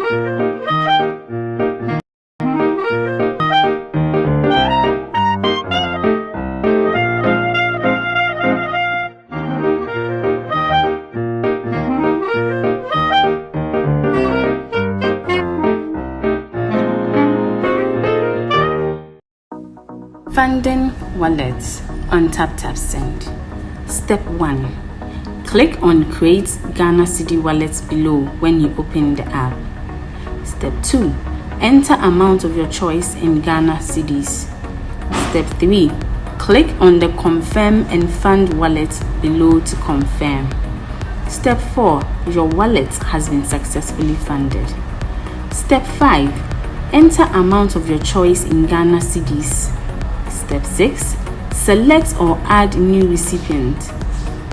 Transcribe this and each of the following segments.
Funding wallets on TapTapSend. Step 1. Click on Create Ghana Cedi Wallets below when you open the app. Step 2. Enter amount of your choice in Ghana Cedis. Step 3. Click on the Confirm and Fund wallet below to confirm. Step 4. Your wallet has been successfully funded. Step 5. Enter amount of your choice in Ghana Cedis. Step 6. Select or add new recipient.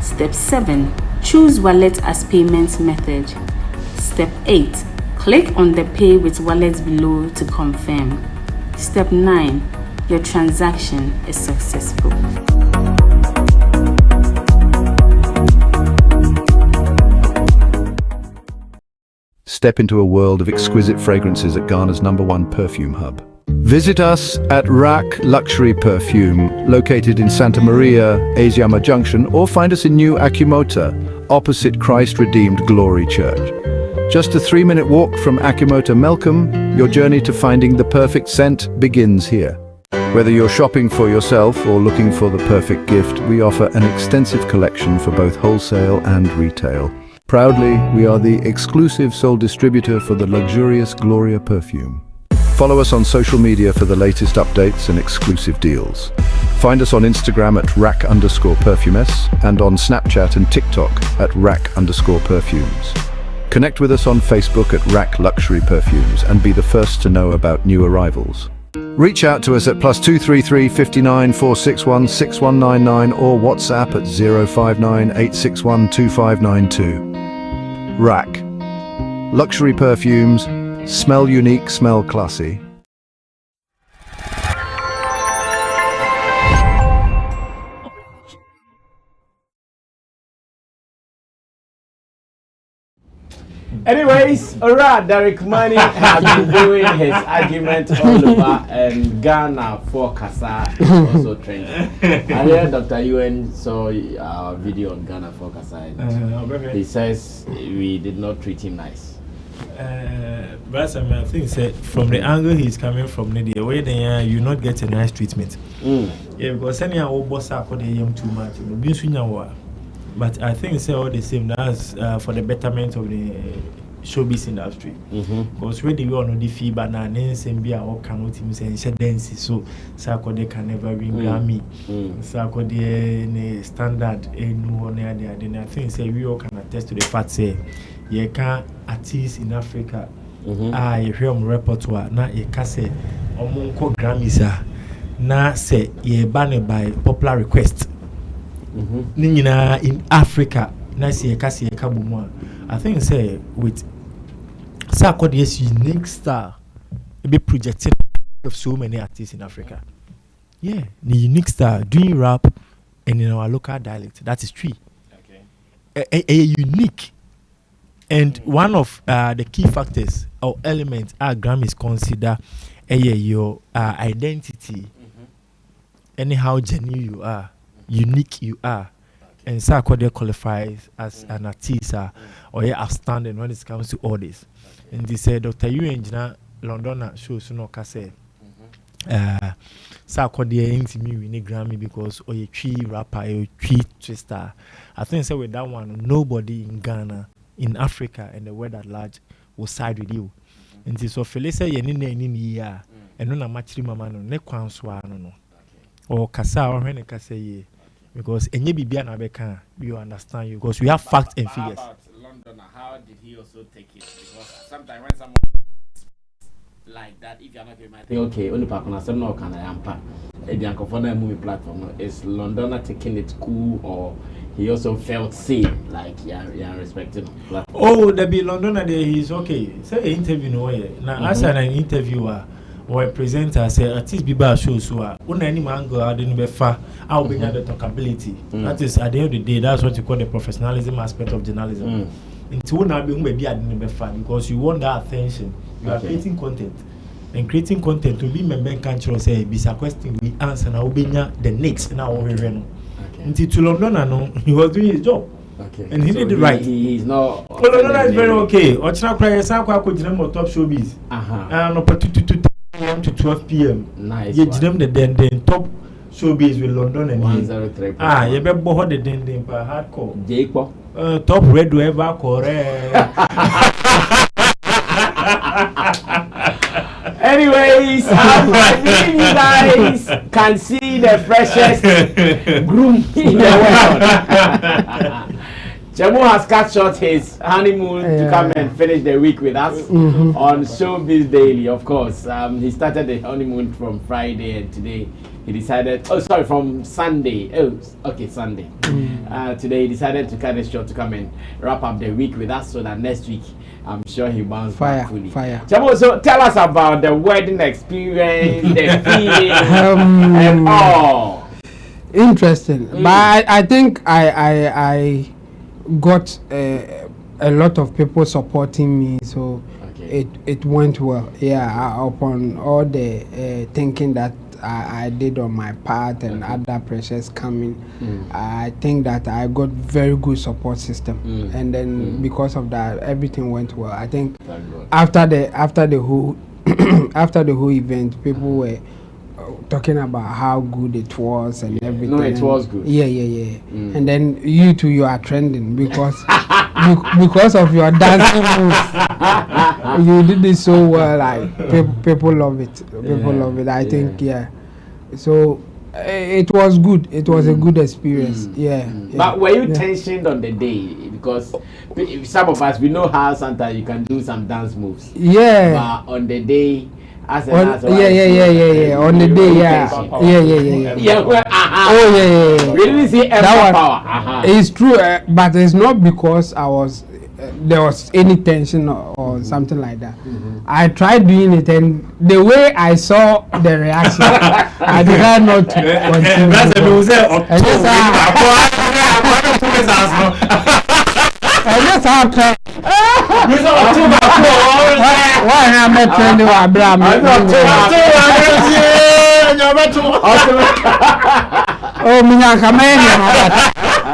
Step 7. Choose wallet as payment method. Step 8. Click on the Pay with Wallet below to confirm. Step 9. Your transaction is successful. Step into a world of exquisite fragrances at Ghana's #1 perfume hub. Visit us at Rack Luxury Perfume, located in Santa Maria, Asiama Junction, or find us in New Akimota, opposite Christ Redeemed Glory Church. Just a 3-minute walk from Akimota Melcombe, your journey to finding the perfect scent begins here. Whether you're shopping for yourself or looking for the perfect gift, we offer an extensive collection for both wholesale and retail. Proudly, we are the exclusive sole distributor for the luxurious Gloria perfume. Follow us on social media for the latest updates and exclusive deals. Find us on Instagram at rack_perfumes and on Snapchat and TikTok at rack_perfumes. Connect with us on Facebook at Rack Luxury Perfumes and be the first to know about new arrivals. Reach out to us at +233 59 461 6199 or WhatsApp at 059 861 2592. Rack Luxury Perfumes. Smell unique, smell classy. Anyways, alright, Derek Money has been doing his argument all over, and Ghana for Kasa is also trending. I hear Dr. UN saw our video on Ghana for Kasa. He says we did not treat him nice. But I think from the angle he's coming from, the way they you not get a nice treatment. Yeah, because any old boss are for the young too much. But I think it's all the same. That's for the betterment of the showbiz industry. Because when they want the fee, but now names and be our cannot even say dance. So they can never win Grammy. So they standard no one there. Then I think say we all can attest to the fact say you can artists in Africa. I hear repertoire na you can say omonko Grammys na say ye banned by popular request. Nina in Africa, na see kasi kabumu. I think say with Sarpong's unique style, it be projected of so many artists in Africa. Yeah, the unique style doing rap and in our local dialect. That is true. Okay. A unique, and one of the key factors or elements our Grammys consider your identity. Anyhow genuine you are. Unique you are, and Sarpong qualifies as an artist or outstanding when it comes to all this. And they said Dr. Engineer London shows no kase. Sarpong ain't me winning Grammy because or a tree rapper, a tree twister. I think so with that one, nobody in Ghana, in Africa, and the world at large will side with you. And so Felicia Yenina and no match mama no ne kwanswa no. Or kasa or when kase because any Bibiana Beka, you understand you because we have facts and figures. How about London? How did he also take it? Because sometimes when someone like that, if you're not going to think, okay, only partner, some no can I ampa. The Uncle movie platform is London taking it cool, or he also felt safe, like yeah, respected. Oh, there be London there. He's okay. Say interview no way. Now as an interviewer. Or a presenter say artist Biba shows so on any mango I didn't be far I'll be the talkability. That is at the end of the day that's what you call the professionalism aspect of journalism. Until now, be fun because you want that attention. You are creating content. And creating content to be member country say be a question we answer now be the next now we run. Until to London he was doing his job. Okay. And he did it right. He's not. No, is very okay. Ochina cry some kwa kujina top showbiz. And up to 2 a.m. to 12 p.m. Nice. You them the then top showbiz with London and 103. you be boho the den per hardcore. Jacob. Top red ever correct. Anyways, I believe you guys can see the freshest groom in the world. Jamo has cut short his honeymoon to come and finish the week with us on Showbiz Daily. Of course, he started the honeymoon from Friday, and today he decided. From Sunday. Sunday. Today he decided to cut it short to come and wrap up the week with us, so that next week I'm sure he bounce back fully. Jamo, so tell us about the wedding experience, the feeling, and all. Interesting, but I think I got a lot of people supporting me, so it went well. Yeah, upon all the thinking that I did on my part and other pressures coming, I think that I got very good support system, and then because of that, everything went well. I think after the whole after the whole event, people were talking about how good it was and everything. No, it was good. Yeah. And then you are trending because because of your dancing moves. You did it so well. Like people love it. People love it. I think So it was good. It was a good experience. But were you tensioned on the day? Because some of us, we know how sometimes you can do some dance moves. Yeah. But on the day. On the day, We didn't see that power. It's true, but it's not because there was any tension or something like that. I tried doing it, and the way I saw the reaction, I decided not to continue. Why am I trending with Abraham?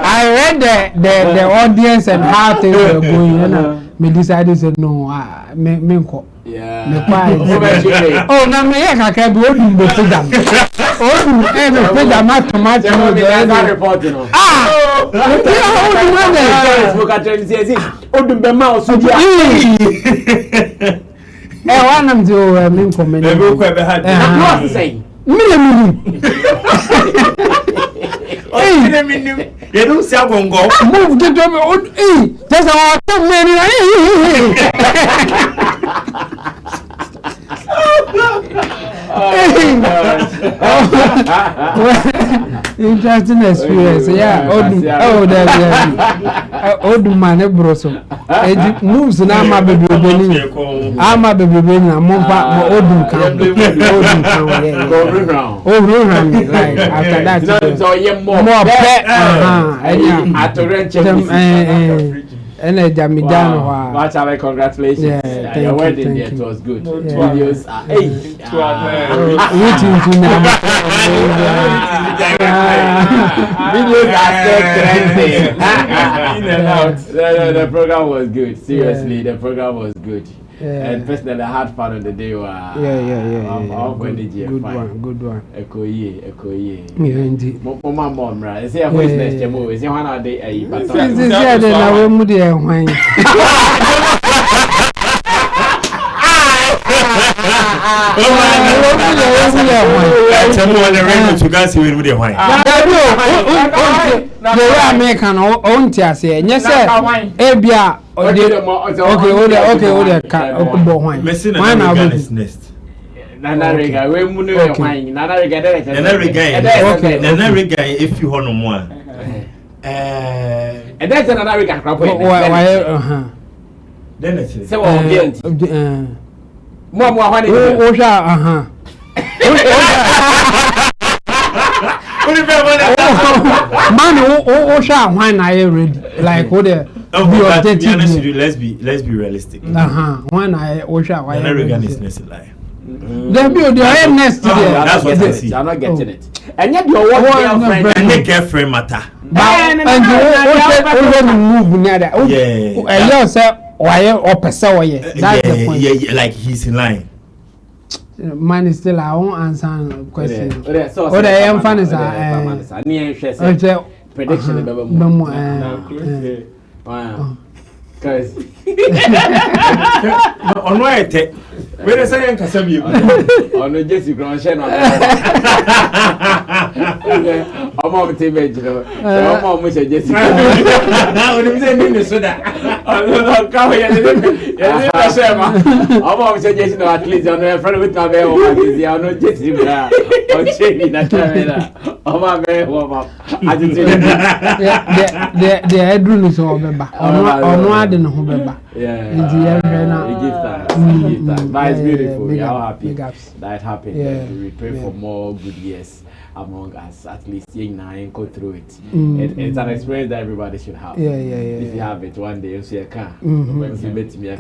I read the audience and how things were going. Me decided to say no. Oh, na me ya kaka bi odun bo fida. Odun me fida ma tomato no dey report no. Odun be ma osu dia. Wanam do me comment. What you saying? Me. You don't see a gongo. Move the job. That's our interesting experience. Old man, broso. Moves na ma baby beni. Ama baby beni na mompa odun kan. Like after that. So more pet. Congratulations. Your wedding it was good. Videos are videos are still trending. The program was good. Seriously, the program was good. And personally, I had fun on the day. Good one. Ekoye. Yeah, indeed. Mom, right? Is there who's next? Is there one other day? Nana Rega, we munu wine. Nana Rega, if you want more. And that's another Rega crap. Then it's so obedient. More money. Man, why I ready? Like, but to be honest with you, let's be realistic. When I American is next lie. They build your own nest. That's what I see. You're not getting it. And yet your girlfriend and the girlfriend matter. And you move near that. Yeah. You say why or person? That's the point. Yeah, like he's in line. Man is still I won't answer question. So the young fan is prediction because on why take where the second Kasabi on the Jesse Grand Channel. I'm on the TV, you know. I'm on with Jesse. Now, when you say Minnesota, I'm not coming. I'm on with Jesse, at least on a friend with my bear. I'm not Jesse. I'm changing that camera. I'm a very warm up. I didn't say the headroom is over back. I didn't know better. Yeah, but it's beautiful. We are happy that it happened. Yeah. We pray for more good years among us. At least go through it. It's an experience that everybody should have. If you have it one day, you'll see a car. When you meet me,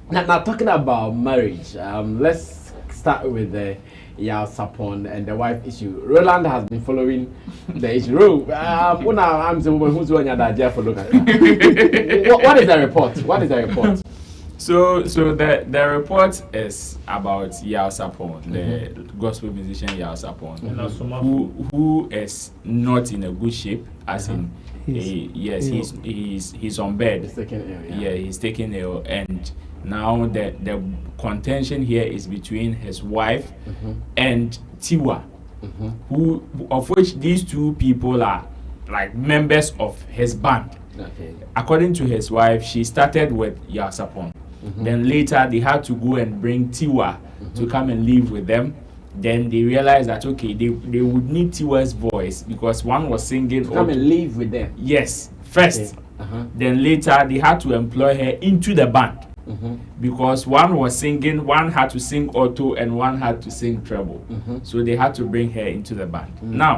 Now talking about marriage, let's start with the Sarpong and the wife issue. Roland has been following the issue. I'm the woman who's one that for look at. What is the report? So the report is about Sarpong, the gospel musician Sarpong, who is not in a good shape, as in he's on bed. He's taken ill. He's taken ill, and now the contention here is between his wife and Tiwa, who of which these two people are like members of his band. Okay. According to his wife, she started with Sarpong. Then later they had to go and bring Tiwa to come and live with them. Then they realized that okay, they would need Tiwa's voice because one was singing. Come and live with them. Yes, first. Okay. Then later they had to employ her into the band. Because one was singing, one had to sing alto and one had to sing treble. So they had to bring her into the band. Now,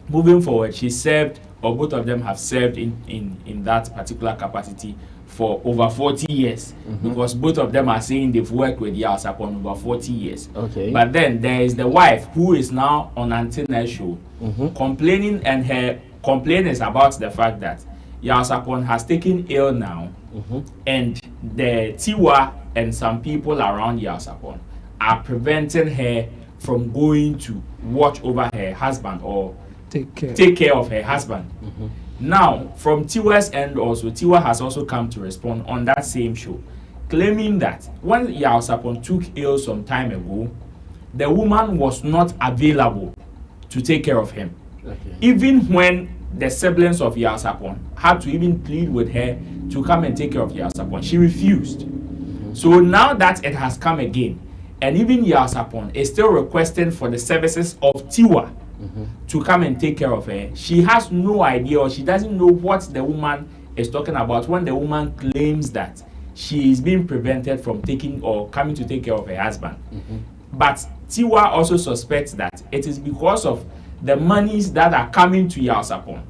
moving forward, she served, or both of them have served in that particular capacity for over 40 years. Because both of them are saying they've worked with Sarpong over 40 years. Okay. But then there is the wife who is now on Antenna show complaining, and her complaint is about the fact that Sarpong has taken ill now, and the Tiwa and some people around Sarpong are preventing her from going to watch over her husband or take care of her husband. Now, from Tiwa's end also, Tiwa has also come to respond on that same show, claiming that when Sarpong took ill some time ago, the woman was not available to take care of him. Even when the siblings of Sarpong had to even plead with her to come and take care of Sarpong, she refused. So now that it has come again, and even Sarpong is still requesting for the services of Tiwa to come and take care of her, she has no idea, or she doesn't know what the woman is talking about when the woman claims that she is being prevented from taking or coming to take care of her husband. But Tiwa also suspects that it is because of the monies that are coming to Sarpong,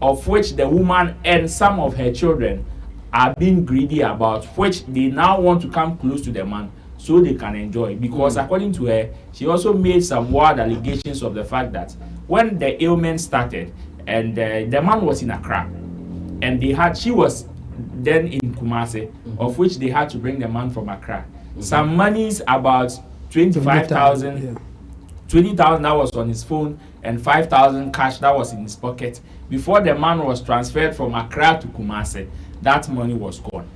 of which the woman and some of her children are being greedy about, which they now want to come close to the man so they can enjoy. Because according to her, she also made some wild allegations of the fact that when the ailment started and the man was in Accra, and she was then in Kumasi, of which they had to bring the man from Accra. Some monies, about 25,000, 20,000 that was on his phone, and 5,000 cash that was in his pocket. Before the man was transferred from Accra to Kumasi, that money was gone.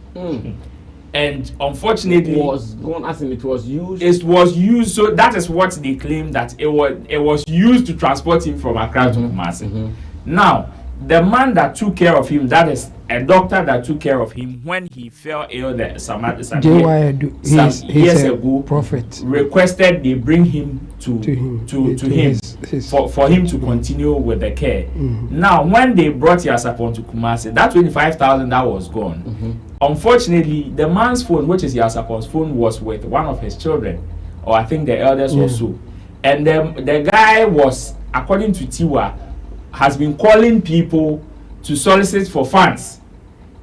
And unfortunately, it was gone, as in it was used. It was used, so that is what they claim, that it was used to transport him from Accra to Kumasi. Now, the man that took care of him, that is a doctor that took care of him when he fell ill some years ago, prophet requested they bring him to him for him to continue with the care. Now, when they brought Sarpong to Kumasi, that 25,000 that was gone. Unfortunately, the man's phone, which is Sarpong's phone, was with one of his children, or I think the eldest or so. And the guy was, according to Tiwa, has been calling people to solicit for funds.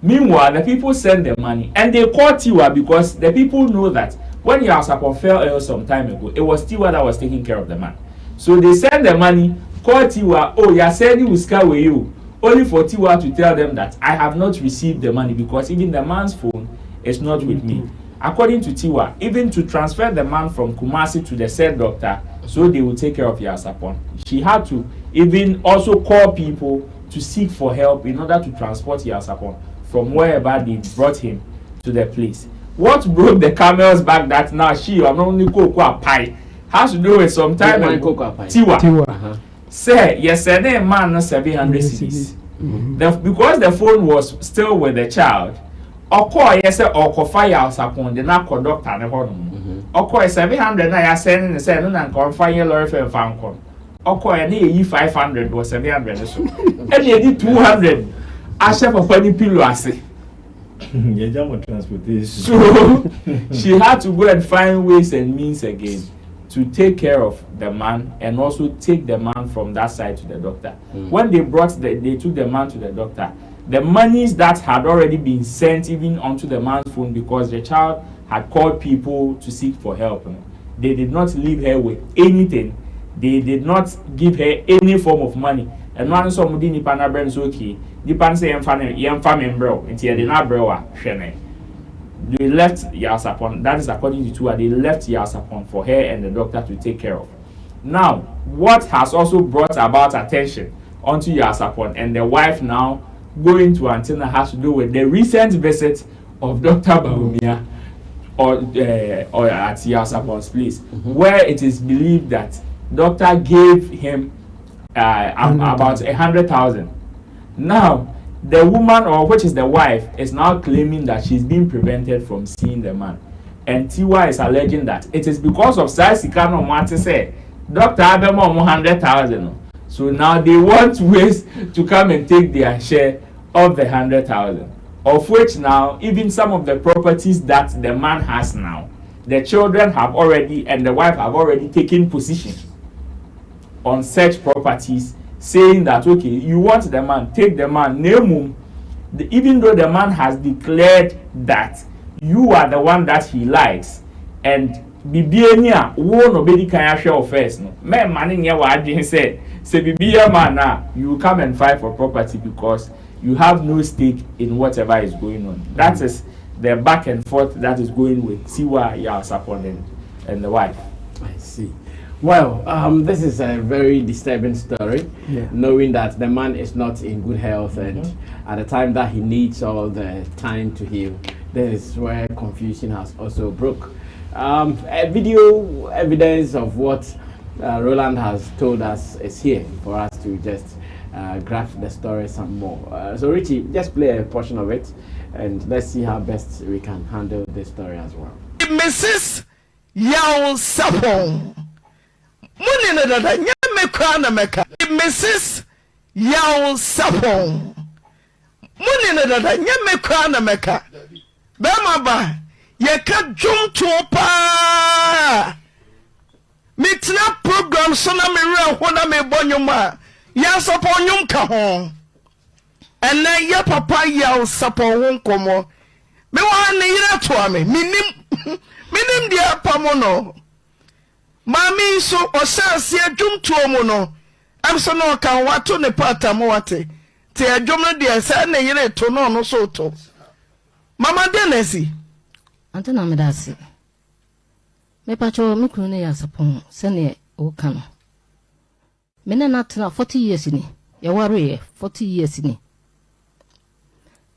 Meanwhile, the people send the money and they call Tiwa because the people know that when Yasapon fell ill some time ago, it was Tiwa that was taking care of the man. So they send the money, call Tiwa, oh, you're sending Uska with you, only for Tiwa to tell them that I have not received the money because even the man's phone is not with me. According to Tiwa, even to transfer the man from Kumasi to the said doctor, so they will take care of Yasapon, she had to even also call people to seek for help in order to transport Yasapon from wherever they brought him to the place. What broke the camel's back that now she or only cocoa pie has to do with some time ago. Tiwa. Say, yes, sir, the man no 700 cedis. Because the phone was still with the child, or call yes, or call fire upon the narco doctor and the home. Or call 700 I send and say, no, and call fire lorry for found con. Or call any 500 or 700 so. And you did 200. I shall for any pillow, I say. Transportation. So she had to go and find ways and means again to take care of the man and also take the man from that side to the doctor. When they took the man to the doctor, the monies that had already been sent even onto the man's phone because the child had called people to seek for help, they did not leave her with anything. They did not give her any form of money. And one somebody ni pana brand so okay. The pan say yem bro. Until they not bro shene. They left Yasapon. That is according to Tua. They left Yasapon for her and the doctor to take care of. Now, what has also brought about attention onto Yasapon and the wife now going to Antenna has to do with the recent visit of Dr. Bawumia or at Yasapon's place, where it is believed that doctor gave him about 100,000. Now, the woman, or which is the wife, is now claiming that she's being prevented from seeing the man. And Tiwa is alleging that it is because of Sasikano Mati say, Dr. Abemo 100,000. So now they want ways to come and take their share of the 100,000. Of which now, even some of the properties that the man has now, the children have already, and the wife have already taken position on such properties, saying that okay, you want the man, take the man, name him. Even though the man has declared that you are the one that he likes, and Bibiania won't obey the kind of show first. No, man, man, yeah, what I said, say Bibia man, now you come and fight for property because you have no stake in whatever is going on. That is the back and forth that is going with Siwa Yasapon and the wife. I see. Well, this is a very disturbing story, knowing that the man is not in good health and at the time that he needs all the time to heal. This is where confusion has also broke. A video evidence of what Roland has told us is here for us to just grasp the story some more. So Richie, just play a portion of it and let's see how best we can handle this story as well. Mrs. Yao Sarpong. Muni na dada nyame kwa na meka. Mrs. Yao Sarpong. Muni na dada nyame kwa na meka. Bema ba ye ka dwom to pa. Mitna program so na me re ho na me bonyum a ya Sarpong nyum ka ho. Ene ye papa Yao Sarpong ho nkomo. Me wa ne yire to ame. Minim dia pamono. Mami so osanse adwum tuo mu no amso no kan wato ne pata mo wate te adwum no de sa na yire to no no so to mama denesi ante na me dase me pacho me kunu ne Yasapon se ne o kan me na natna 40 years ni ye ware 40 years ni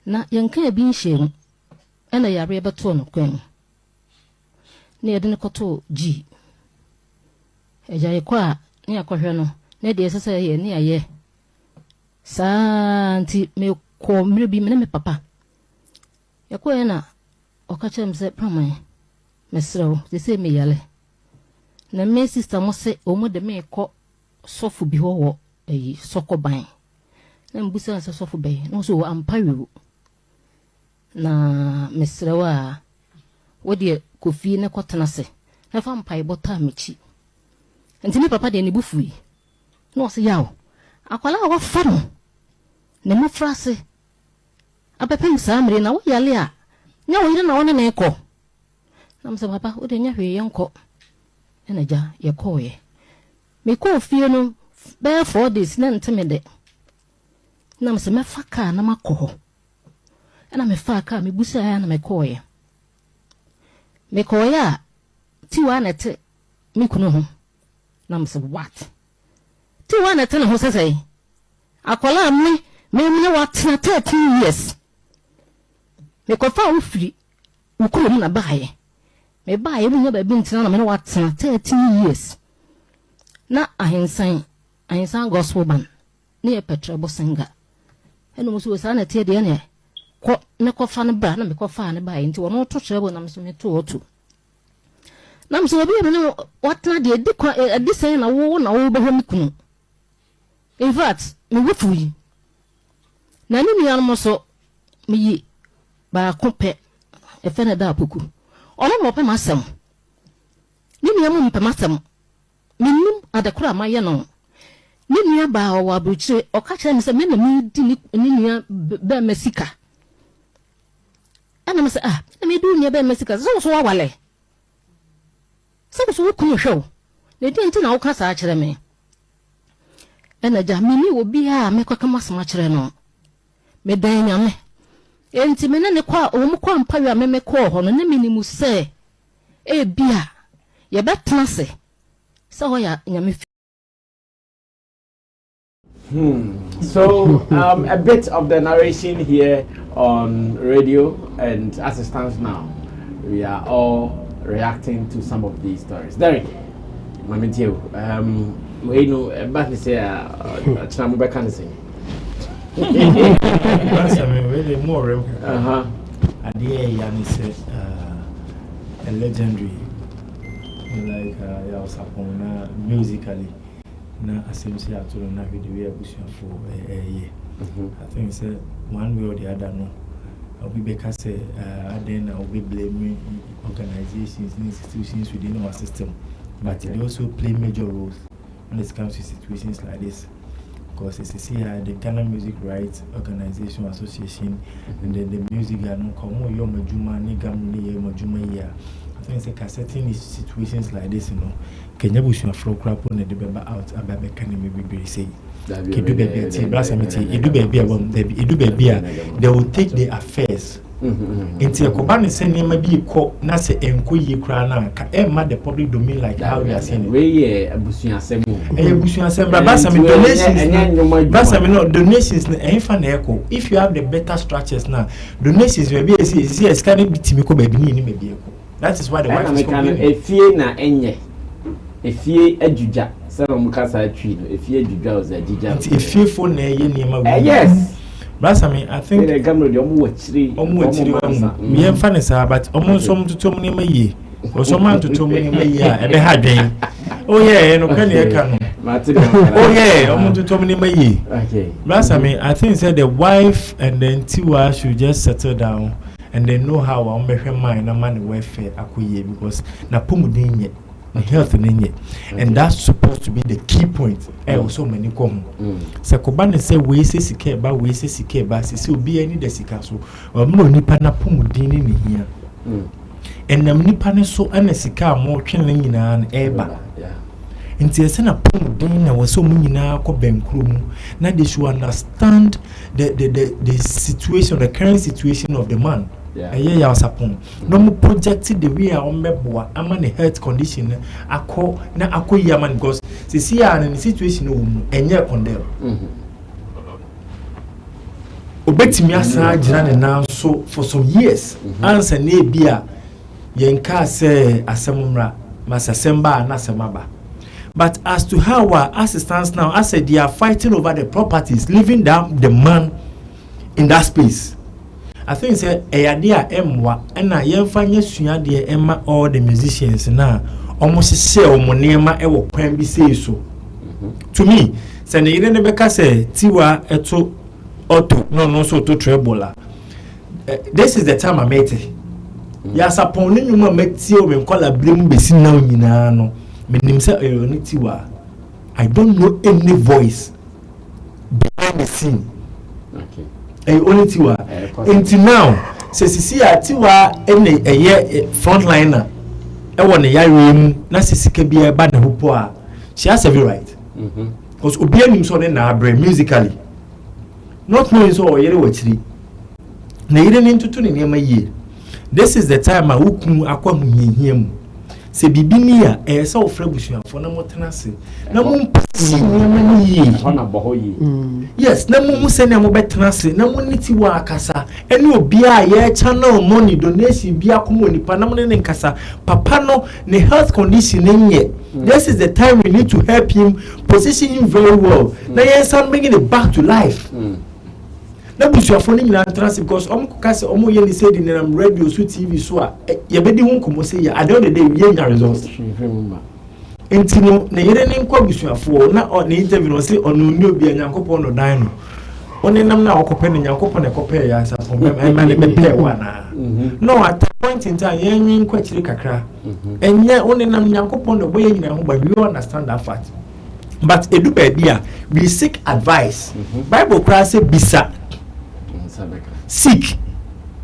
na yanka ya bin shem ena yare beto no kwan ne yede ne koto G ejaye kwa ni akohwe no ne de sese ye ni aye santi me ko mre bi me papa yakwa na okache mse pramai mesrew de se me yale na me sister mo se o mo de me ko sofu bi ho wo eyi sokoban na mbusa se sofu be no so ampawe na mesrew a wo de kofi ne kotena se na fa mpai bota mechi nti me papa de ne bufui no se yawo akwala wa fa no ne mafrase abepem samre na wo yale a nya wo yire na wona na ekọ na mse papa wo de nya hwe yenko ena ja ye koye me ko fie no be 4 days na nteme de na mse me faka na makọ ena me faka me busa ya na me koye me koya ti wa na te me kunu ho na mse what ti wa na te na ho sesei akola me what 13 years me ko fa ofiri ukuru na baaye me baaye mu nya ba bi ntina na me what 13 years na ahensan gospel band ne e petrol singer eno musu sa na tie de ne ko ne ko fa ne bra na me ko fa ne baaye nti wono to trebo na me so me to otu na me so obi no what na de di kwa adi sen na wo be ho mikunu in fact me wufu yi na ni nua mo so me yi ba kope e fe na da apoku ono mo pe masem ni nua mo pe masem minnim adakura maye no ni nua ba o wa bruchire o ka kire me se me na me di ni nua be masika ana me se na me du nua be masika so wa wale so ku hwe ne di nti na wo ka sa kire me ena ja mini obi a me kwaka masema kire no me dan nyame enti me ne kwa o mu kwa mpawe a me ko ho no ne minimu se e bia ye betena se ho ya nyame. So a bit of the narration here on radio, and as it stands now we are all reacting to some of these stories. Derek, we know about this Chinamu can sing. That's really more. And yeah, said a legendary, like Sarpong musically. Na asemsi atolo na video ya busia for ye. I think say one way or the other no. Obi beka say then obi blame organizations and institutions within our system, but they also play major roles when it comes to situations like this. Because it's the Ghana Music Rights Organization Association, and then the music are no come yo majuma ni gamni ye majuma ya. I think it's a certain situations like this, you know. Kenya bushua flow crap on the beba out ababe can maybe say kidu baby ti blasamiti edu baby abom edu baby they will take the affairs into a kobani say name bi ko na say enko yi kra na ka emma the public domain like how we are saying it. We abusuan asem abusuan asem blasamiti donations blasamiti no donations na enfa na eko if you have the better structures now donations we be say scan bitimi ko baby ni me bi eko. That is why the wife is complaining. Efie na enye efie ajuja say mukasa atwi no efie ajuja o za jija efie fo na ye niema yes Brasami, I think the government omu wachiri me emfa ne sa but omo so mtotom ne maye o so man totom ne maye a ebe ha dwen oh yeah no kan e ka no oh yeah omo totom ne maye okay Brasami, I think said the wife and then Tiwa should just settle down and they know how I behwe mind na man welfare akoye because na pomudin ye health nenye and that's supposed to be the key point also many come sekobane say we say sike ba we say sike ba say obi ani da sika so mo nipa na pomudin ni hia and nam nipa ne so ana sika mo twene nyina na eba nti ese na pomudin na wo so mu nyina ko benkro mu na they should understand the situation, the current situation of the man. Yeah, Sarpong. No more projected the way I remember. I'm in a health condition. I call Yaman because see, I'm in a situation and you're condemned. Obetimi asa jirane now so for some years. Answer ne bia yenka say asemumra masasemba na semaba. But as to how our assistants now, I said they are fighting over the properties, leaving down the man in that space. I think say idea emwa and na yemfa nyesua de emma all the musicians na almost say omonema e wo kwan bi say so. To me, say ne ire ne beka say Tiwa eto auto no so to treble. This is the time I met it. Ya Sarpong ni nyuma meti o me kola blame besi na nyina no. Menim say ni Tiwa. I don't know any voice behind the scene. only Tiwa. Until now, says Sisia Tiwa any a year frontliner. I want a yarim, Nassisika be a bad hopoa. She has every right. Because Obianim so then musically. Not knowing so or yellow tree. Naden into tuning near my year. This is the time I would come acquaint him. Say Bibinia, a so frebushia for no more tenacity. No more yes, no more send a mobile tenacity, no more nitty wakasa, and you be a channel money donation be a community panamon and casa, papano, the health condition in yet. This is the time we need to help him position him very well. Now, yes, I'm bringing it back to life. Na busu afoni nyina trans because kase yen said in radio so TV so ye bedi hu komo say ya at the end of the day we nya results entino na yere ne nkwa busu afo na on interview no say onu ni obi anyankopon no dan no oni nam na okope ne nyankopon ne kope ya sa so me ne bepe wana no at point in time yen nyi nkwa chiri kakra enye oni nam nyankopon no boye nyina ho but we understand that fact but edu ba bia we seek advice Bible class say bisa seek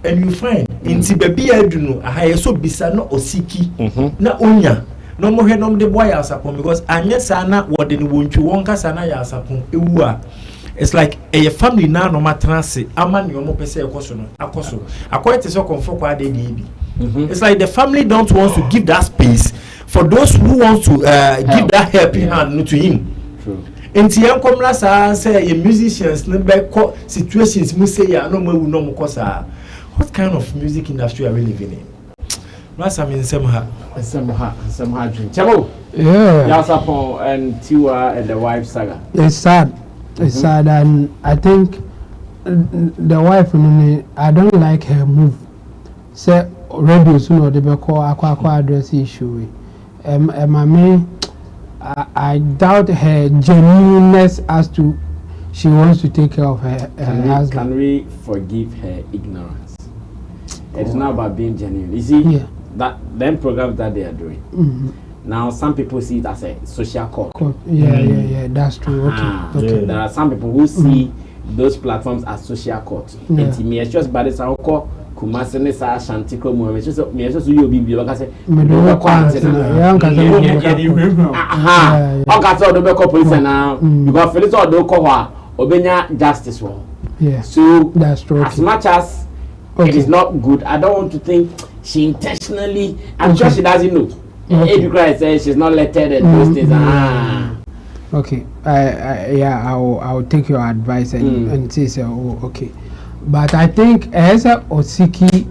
and you find inti baby aduno aha so bisa no osiki na onya no mo hwe no de boy asapon because anya sana wode ni wontwi wonka sana ya asapon ewu a it's like a family na no matranse amani omo pese ekoso no akoso akoyete so comfort kwa de bi it's like the family don't want to give that space for those who want to give that helping hand to him. True. Enti yankomra sa say musicians no be situations mu say ya no mawu no mukosa. What kind of music industry are we living in? Rasa min semha dream. Chamo. Yeah. Sarpong and Tiwa and the wife saga. It's sad. It's sad, and I think the wife I don't like her move. Say radio soon they be call akwa address issue. I doubt her genuineness as to she wants to take care of her husband. Can we forgive her ignorance? It's not about being genuine. You see, that them programs that they are doing. Now, some people see it as a social code. Yeah, that's true. Okay. There are some people who see those platforms as social codes. And me, it's just bad as I call. Kumase ne sa Ashanti ko mu me so you be baka say me do be kwantena o ka say do be ko police na because police o do ko ho obenya justice wo so that's true as much as it is not good I don't want to think she intentionally I'm sure she doesn't know if Christ says she's not lettered and those things okay I will take your advice and say okay. But I think as a Osiki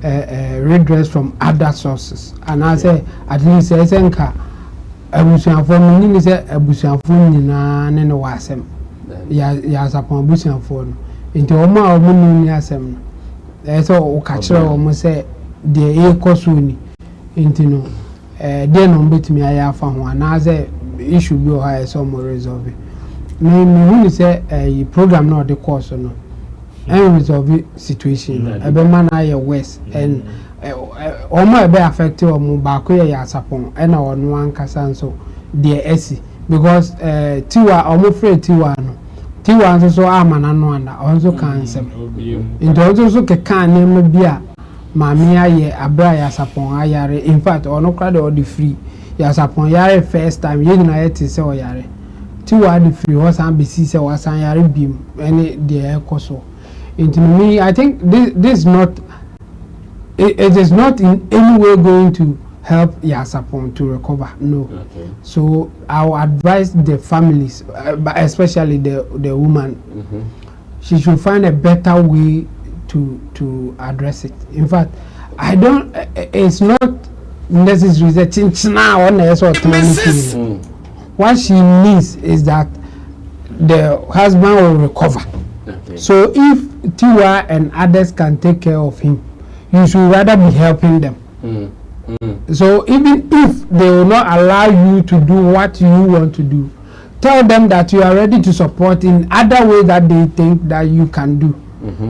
redress from other sources, and I say at least as enka abusian for me say abusian for ni na ne no wasem ya Sarpong abusian for no into oma omu ni asem no so o ka kire omo say de e koso ni into no de no betimi aya afa ho na say issue bi o ha so mo resolve me hu ni say program no de course no and resolve situation ebe man aye west and omo ebe affect omo ba ko ya Sarpong and onu ankasa nso de esi because Tiwa omo free Tiwa no Tiwa so amana no anda onso kansem into so ke kan ne bia mami aye abra ya Sarpong ayare in fact ono kra de free ya Sarpong yare first time ye na yet say o yare Tiwa de free was am be see say was an yare bim any de ekoso. Into me, I think this is not. It is not in any way going to help Sarpong to recover. No. Okay. So I will advise the families, especially the woman. She should find a better way to address it. In fact, I don't. It's not necessary that now on the what she needs is that the husband will recover. Okay. So if Tiwa and others can take care of him, you should rather be helping them. So even if they will not allow you to do what you want to do, tell them that you are ready to support in other ways that they think that you can do.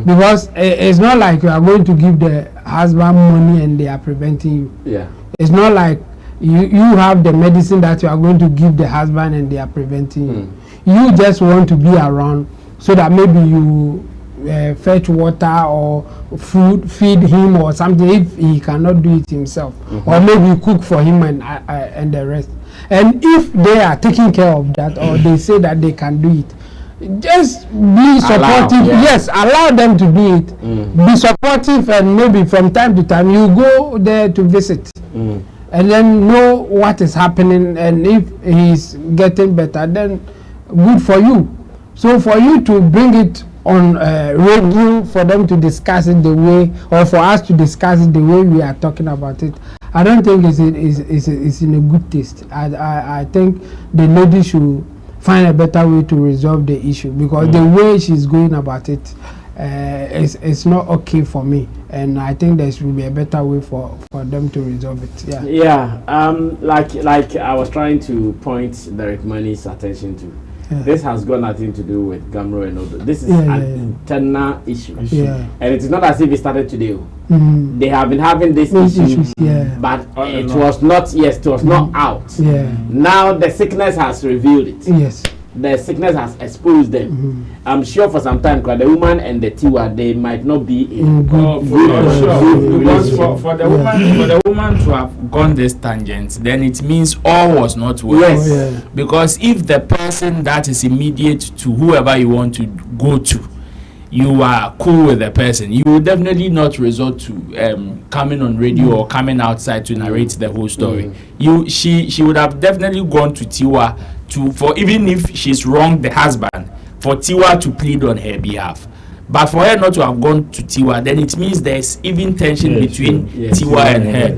Because it's not like you are going to give the husband money and they are preventing you. Yeah. It's not like you have the medicine that you are going to give the husband and they are preventing you. You just want to be around so that maybe you fetch water or food, feed him or something if he cannot do it himself, or maybe cook for him and the rest. And if they are taking care of that, or they say that they can do it, just be supportive. Yes, allow them to do it. Be supportive, and maybe from time to time you go there to visit, and then know what is happening. And if he's getting better, then good for you. So for you to bring it on radio, for them to discuss it the way, or for us to discuss it the way we are talking about it, I don't think it's in a good taste. I think the lady should find a better way to resolve the issue, because the way she's going about it it's not okay for me, and I think there should be a better way for them to resolve it. Like I was trying to point Derek Money's attention to, this has got nothing to do with Gamro and all that. This is an internal issue, and it is not as if it started today. They have been having this issue, but it was not not out. Now the sickness has revealed it. The sickness has exposed them. I'm sure for some time, because the woman and the Tiwa, they might not be in because for the woman to have gone this tangent, then it means all was not well. Because if the person that is immediate to whoever you want to go to, you are cool with the person, you will definitely not resort to coming on radio or coming outside to narrate the whole story. She would have definitely gone to Tiwa for, even if she's wronged the husband, for Tiwa to plead on her behalf. But for her not to have gone to Tiwa, then it means there's even tension between Tiwa and her.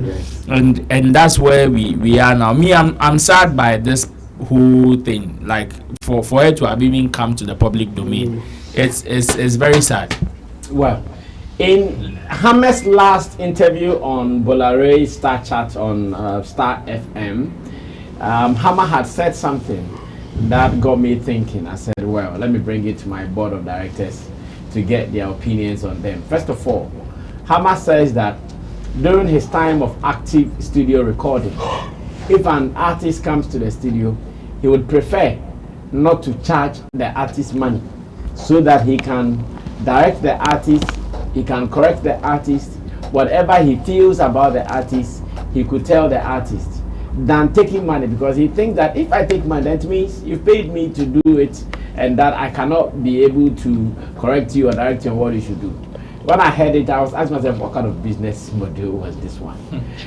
And that's where we are now. Me, I'm sad by this whole thing. Like for her to have even come to the public domain. It's very sad. Well, in Hammer's last interview on Bolare Star Chat on Star FM, Hammer had said something that got me thinking. I said, well, let me bring it to my board of directors to get their opinions on them. First of all, Hammer says that during his time of active studio recording, if an artist comes to the studio, he would prefer not to charge the artist money, so that he can direct the artist, he can correct the artist, whatever he feels about the artist, he could tell the artist, than taking money, because he thinks that if I take money, that means you paid me to do it, and that I cannot be able to correct you or direct you on what you should do. When I heard it, I was asking myself, what kind of business model was this one?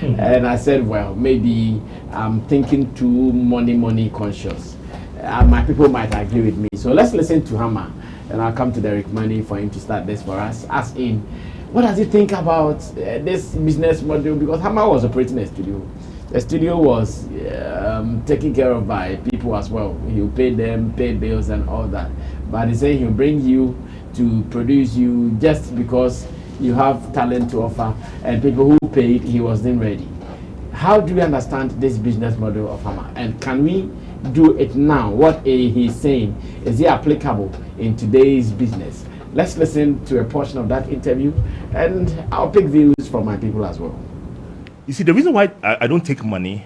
And I said, well, maybe I'm thinking too money conscious. My people might agree with me. So let's listen to Hammer, and I'll come to Derek Money for him to start this for us. As in, what does he think about this business model? Because Hammer was operating a studio. The studio was taken care of by people as well. He'll pay them, pay bills and all that. But he's saying he'll bring you to produce you just because you have talent to offer, and people who paid, he wasn't ready. How do we understand this business model of Hammer? And can we do it now? What he's saying, is it applicable in today's business? Let's listen to a portion of that interview, and I'll pick views from my people as well. You see, the reason why I don't take money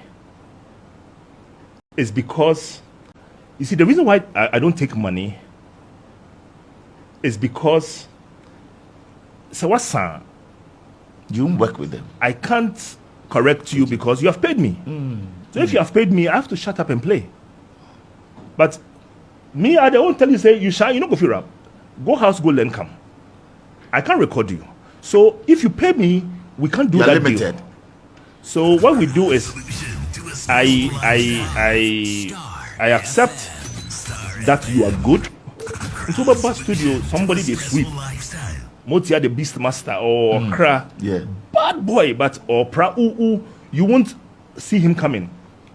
is because, so what's you work with them. I can't correct you because you have paid me. So if you have paid me, I have to shut up and play. But me, I don't tell you, say, you not go feel up. Go house, go learn, come. I can't record you. So if you pay me, we can't do that limited deal. So what we do is, I accept that you are good. In Super Studio, somebody they sweep. Motia the beast master or Kra. Bad boy, but or pra you won't see him coming.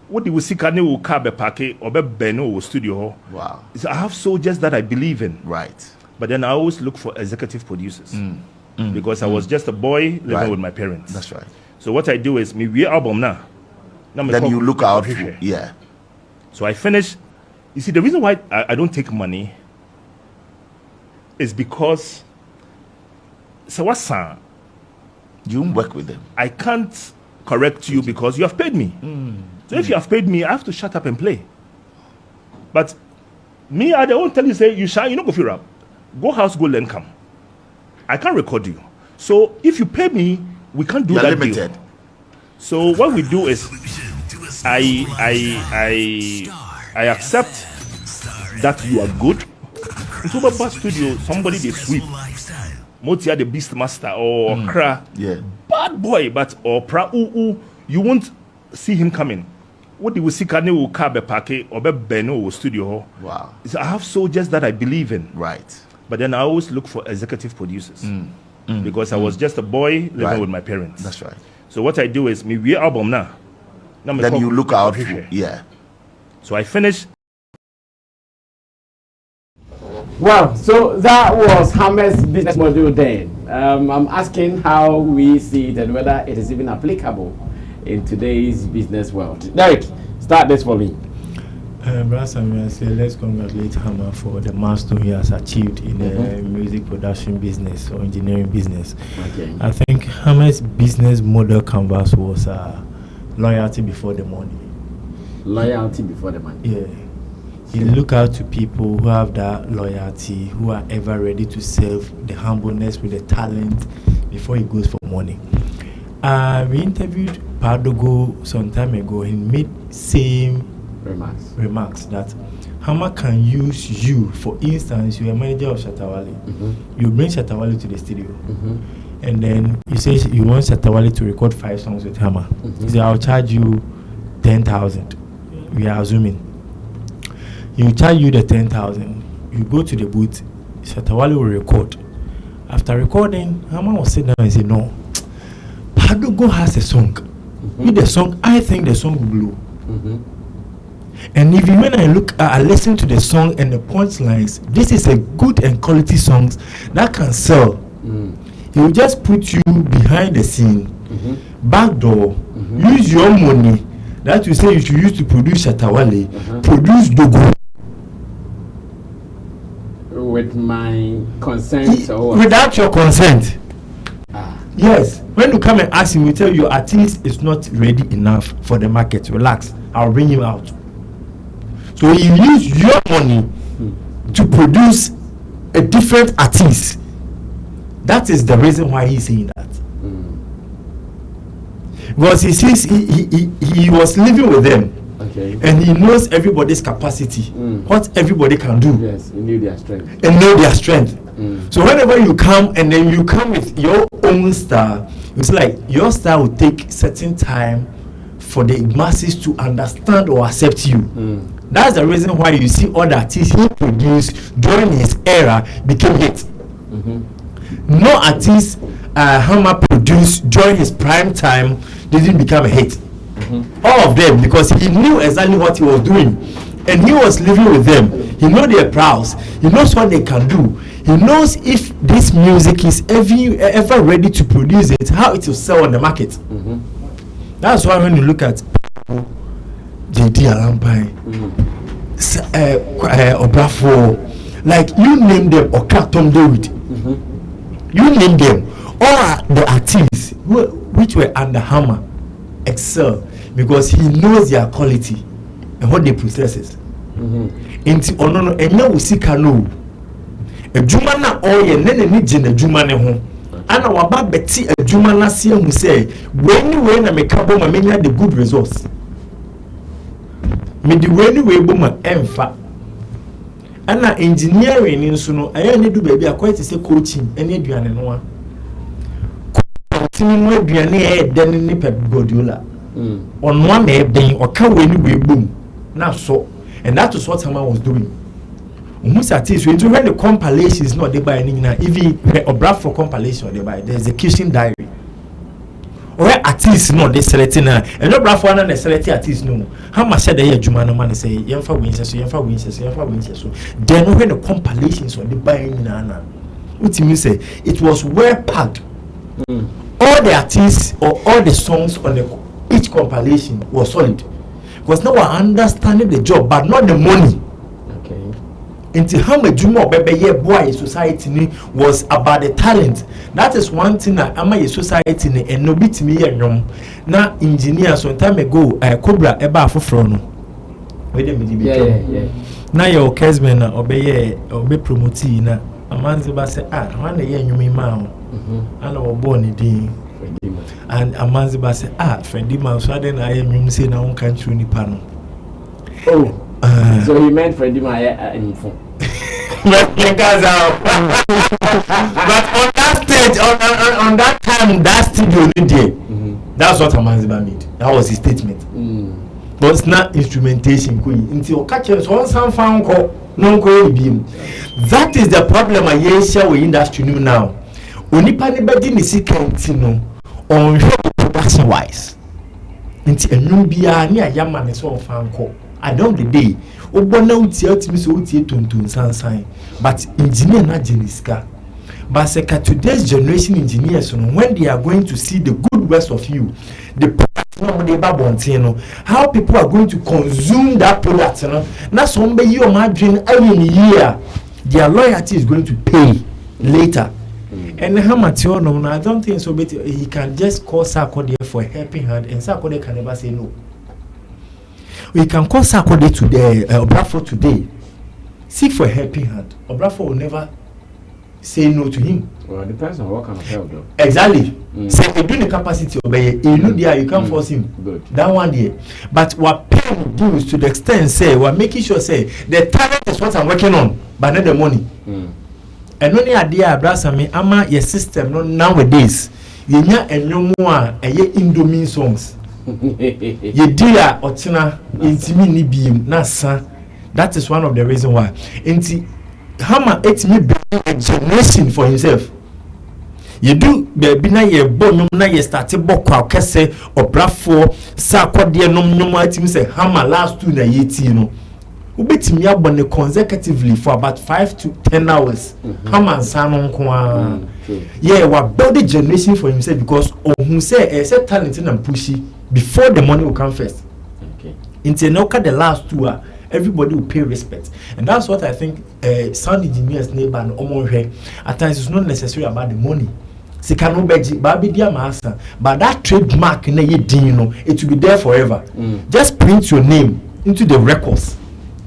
What do we see? Can you carve a packet or be beno studio? Wow. So I have soldiers that I believe in. Right. But then I always look for executive producers because I was just a boy living with my parents. That's right. So what I do is me we album now. Then you look out for So I finish. You see, the reason why I don't take money is because so what's you work with them. I can't correct you because you have paid me. So if you have paid me, I have to shut up and play. But me, I don't tell you, say, you not go feel up. Go house, go learn, come. I can't record you. So if you pay me, we can't do that limited deal. So what we do is I accept that you are good. Into my bus studio, somebody they sweep. Motia the beast master or Kra. Yeah. Bad boy, but or pra you won't see him coming. What do we see can will carbe parke or be beno studio? Wow. So I have soldiers that I believe in. Right. But then I always look for executive producers. Because I was just a boy living with my parents. That's right. So what I do is we album now. Then you look out for, yeah. So I finished. Well, so that was Hammer's business model then. I'm asking how we see it and whether it is even applicable in today's business world. Derek, start this for me. Sammy, I say let's congratulate Hammer for the milestone he has achieved in the music production business or engineering business. Okay. I think Hammer's business model canvas was loyalty before the money. Loyalty before the money. Yeah. He look out to people who have that loyalty, who are ever ready to serve, the humbleness with the talent before he goes for money. We interviewed Padogo some time ago. He made same remarks that Hammer can use you. For instance, you're a manager of Shatawale. You bring Shatawale to the studio, and then you say you want Shatawale to record 5 songs with Hammer. He said, I'll charge you 10,000. We are assuming. He charge you the 10,000. You go to the booth, Shatawale will record. After recording, Hammer will sit down and say, no, Padogo has a song. With the song, I think the song will blow. And even when I listen to the song and the punchlines, this is a good and quality songs that can sell. He will just put you behind the scene, back door, use your money that you say you should use to produce Shatawale, produce Dogo. With my consent or what? Without your consent. Yes. When you come and ask him, we tell you your artist is not ready enough for the market. Relax. I'll bring him out. So you use your money to produce a different artist. That is the reason why he's saying that. Because he says he was living with them. Okay. And he knows everybody's capacity, what everybody can do. Yes, he knew their strength. And know their strength. So whenever you come and then you come with your own style, it's like your style will take certain time for the masses to understand or accept you. That's the reason why you see all the artists he produced during his era became hit. No artist Hammer produced during his prime time didn't become a hit. All of them, because he knew exactly what he was doing and he was living with them. He knows their prowess, he knows what they can do, he knows if this music is ever ready to produce it, how it will sell on the market. That's why when you look at JD Alampai, Obrafo, like you name them, or Tom David, you name them, all the artists which were under Hammer excel because he knows their quality and what they possess. Into no enya usika no adwuma na oye ne ni gine adwuma ne ho ana waba beti adwuma na se hu say we na make abo ma menya the good results me di we bo ma emfa ana engineering ni nso no aya ne du ba bi akwai te se coaching ene aduane no a tini no aduane e den ni Pep Guardiola on one e den o ka we ni we bom na so. And that is what Hammer was doing. When the compilation is not they buy any even a brand for compilation they buy the execution diary. Or artists no they selecting and no brand for another selecting artists no. Hammer said the Juma no man say Yemfa wins so. Then when the compilations on they buy any what you say it was well packed. All the artists or all the songs on each compilation was solid. Because now we're understanding the job, but not the money. Okay. Until how much more baby boy society was about the talent. That is one thing that I'm a society and no bit me and now engineer some time ago Cobra eba for front. Wait a minute. Now your Kesman obey promoting Amanziba say, one day you mean man, and our born in and Amanziba say, Freddie Man, so then I am you say now country in the panel. Oh, so he meant Freddie Maya in phone. But on that stage, on that time, that studio there, that's what Amanziba made. That was his statement. But it's not instrumentation. Until catchers one some found call no go beam. That is the problem I share with industry now. Only panibadi ni sikentino on production wise. Until a new bia near Yaman is all found call. At the end of the day, Obona uti ultimately so uti tuntun sansan. But engineer na jeniska. But today's generation engineers, when they are going to see the good works of you, how people are going to consume that product, that's somebody you imagine every year their loyalty is going to pay later. And how much I don't think so, but he can just call Sarko there for a helping hand, and Sarko can never say no. We can call Sarko there today, Obrafo today, seek for a helping hand. Obrafo will never say no to him. Well, it depends on what kind of help, though. Exactly. Say so, doing the capacity obey you can't force him. Good. That one day. But what pain do is to the extent say we're making sure say the talent is what I'm working on, but not the money. And only idea brasa me ama your system no nowadays. You nya enyo mo a eye Indomie songs. Ye dia otina intimi ni biem na sa. That is one of the reason why. Hammer it me bring a generation for himself. You do baby na ye bonum na ye start bokwa kese Obrafo Sarko nom atimi say Hammer last 2 na yeti no. Ubetimi abone consecutively for about 5 to 10 hours. Hammer sanon kwa. Yeah, we build a generation for himself because who say a talent and pushy before the money will come first. Okay. Until now the last 2 hours. Everybody will pay respect, and that's what I think sound engineers neighbor and omonhwe at times it's not necessarily about the money. Sikano beji baby dia master, but that trademark na ye din it will be there forever. Just print your name into the records.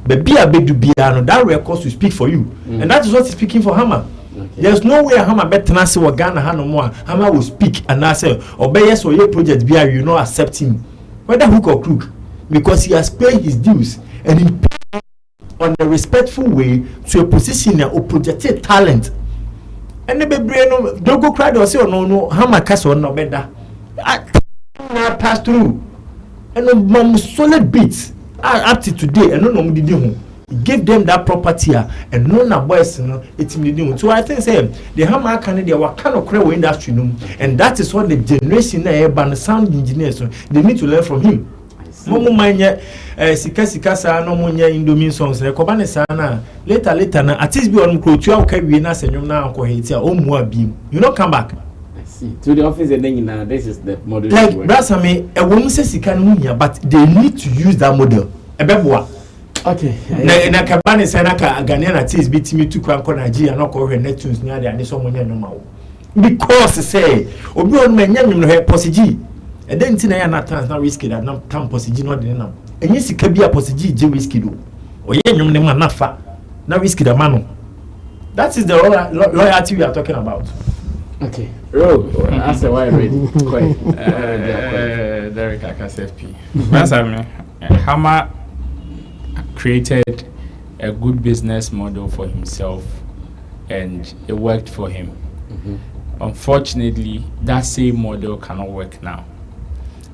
But be a bedu biano, that records will speak for you, and that is what is speaking for Hammer. Okay. There's no way Hammer better na say Ghana no more. Hammer will speak and I say obey yes or your project be you not accept him, whether hook or crook, because he has paid his dues. And he paid on a respectful way to a position or projected talent. And the baby don't go cry or say no Hammer castle no better. I pass through and no solid beats up to today and no did you give them that property and no boys it's me. So I think say the Hammer Canada were kind of credible industry and that is what the generation and sound engineers they need to learn from him. Momo manya sika sa no munya Indomie songs e koba ne sa na later na artist be on krotu a ka wie na senyum na anko hiti a omu abim you not come back. I see to the office and then now this is the model like brasa me e won say sika no munya but they need to use that model ebeboa. Okay. Na kabane sa na ka Ghanaian artist bitimi to kwa nko Nigeria no ko hwe netunes ni ade so munya no ma wo because say obi on manya nyum no he posiji. And then tina ya na trans na risky that na tam posiji no de na enye sika bia posiji je risky do oye nyum ne ma nafa na risky da mano. That is the loyalty we are talking about. Okay, ask why ready. Derek Akasefp. That's Hammer created a good business model for himself and it worked for him. Unfortunately, that same model cannot work now,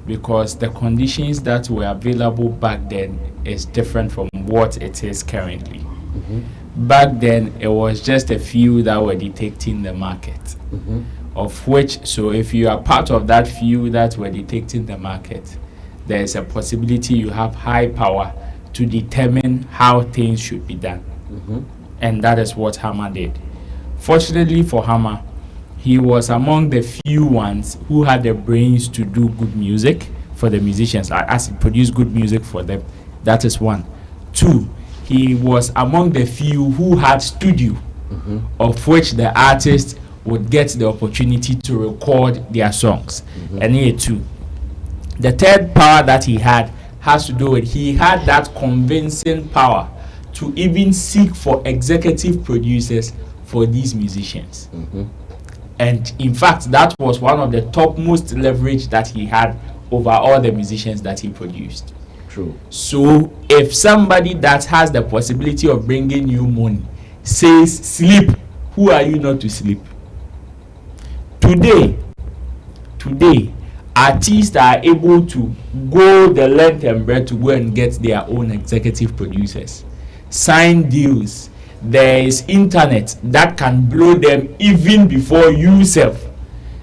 because the conditions that were available back then is different from what it is currently. Back then, it was just a few that were dictating the market, of which, so if you are part of that few that were dictating the market, there is a possibility you have high power to determine how things should be done. And that is what Hammer did. Fortunately for Hammer, he was among the few ones who had the brains to do good music for the musicians, as he produced good music for them. That is one. Two, he was among the few who had studio, of which the artists would get the opportunity to record their songs. And here too. The third power that he had has to do with he had that convincing power to even seek for executive producers for these musicians. And in fact, that was one of the topmost leverage that he had over all the musicians that he produced. True. So if somebody that has the possibility of bringing you money says sleep, who are you not to sleep? Today, artists are able to go the length and breadth to go and get their own executive producers, sign deals. There is internet that can blow them even before you self.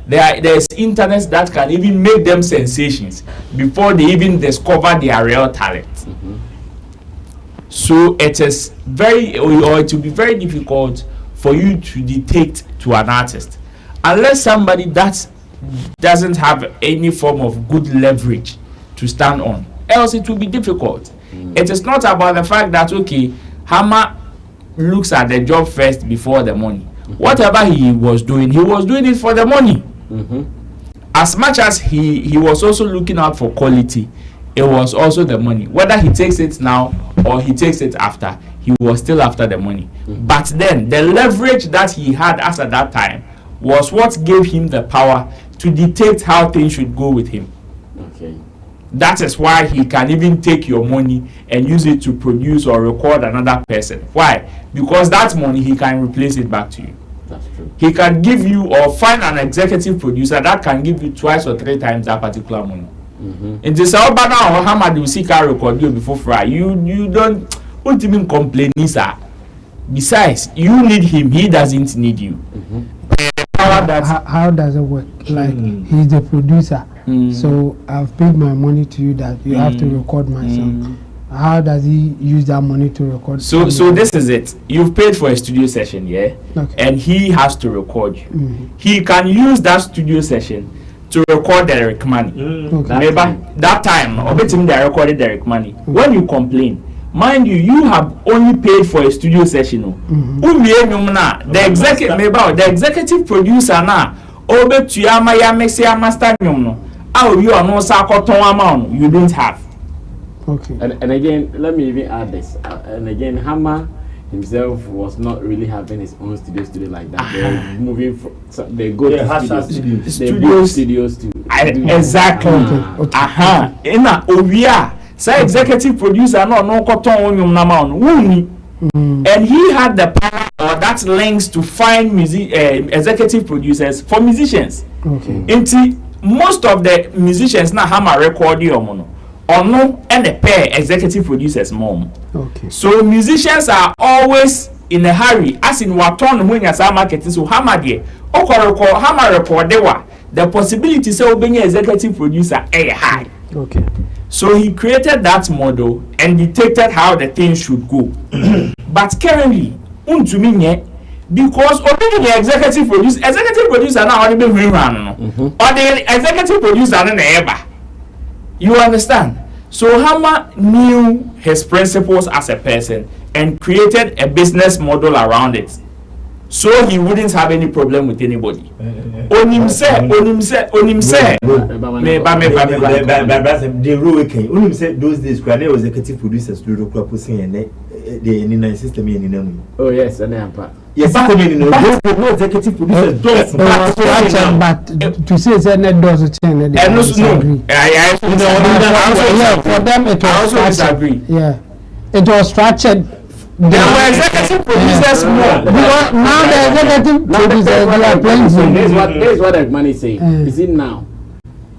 There's internet that can even make them sensations before they even discover their real talent. So it is it will be very difficult for you to dictate to an artist unless somebody that doesn't have any form of good leverage to stand on. Else it will be difficult. It is not about the fact that okay, Hammer looks at the job first before the money. Whatever he was doing it for the money. As much as he was also looking out for quality, it was also the money. Whether he takes it now or he takes it after, he was still after the money. But then the leverage that he had as at that time was what gave him the power to dictate how things should go with him. Okay. That is why he can even take your money and use it to produce or record another person. Why? Because that money he can replace it back to you. That's true. He can give you or find an executive producer that can give you 2 or 3 times that particular money. It is all about now how much you see can record you before fry. You don't even complain, sir. Besides, you need him, he doesn't need you. How does it work? Like he's the producer, so I've paid my money to you that you have to record my song. How does he use that money to record? So this is it. You've paid for a studio session, yeah, and he has to record you. He can use that studio session to record Derek Money. Remember that time, obviously they recorded Derek Money. When you complain, mind you have only paid for a studio session. The executive producer now, master you are no you don't have. Okay. And again, let me even add this. And again, Hammer himself was not really having his own studio like that. They're moving from, so they go to studios to exactly. In a say executive producer no cotton and he had the power or that links to find executive producers for musicians. Okay. Most of the musicians now Hammer record and the pair executive producers mom. Okay. So musicians are always in a hurry, as in what turn when you start marketing. So Hammer record the possibility so being executive producer high. Okay. So he created that model and dictated how the thing should go. But currently, because already the executive producer now only been run or the executive producer ever. You understand? So Hammer knew his principles as a person and created a business model around it. So he wouldn't have any problem with anybody. Onim say. Those days, there was executive producers to do the in system. Oh yes, and then yes, no executive producers does. But to say that does change. For them it was structured. Yeah, it was structured. There were executive producers more. Now the executive producers are playing. This is what the man is saying. Is it now?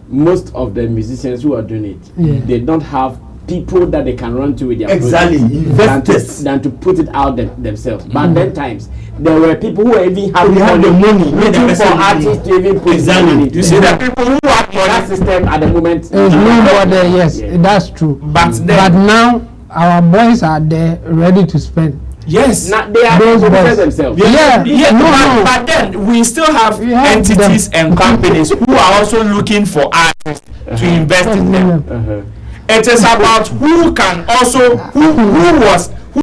Most of the musicians who are doing it, they don't have people that they can run to with their investors than to put it out themselves. But then times there were people who even have the money waiting for artists to even put money. You see the people who have that system at the moment. Yes, that's true. But now our boys are there ready to spend. Yes, they are those themselves. But then we still have entities and companies who are also looking for artists to invest in them. It is about who can also who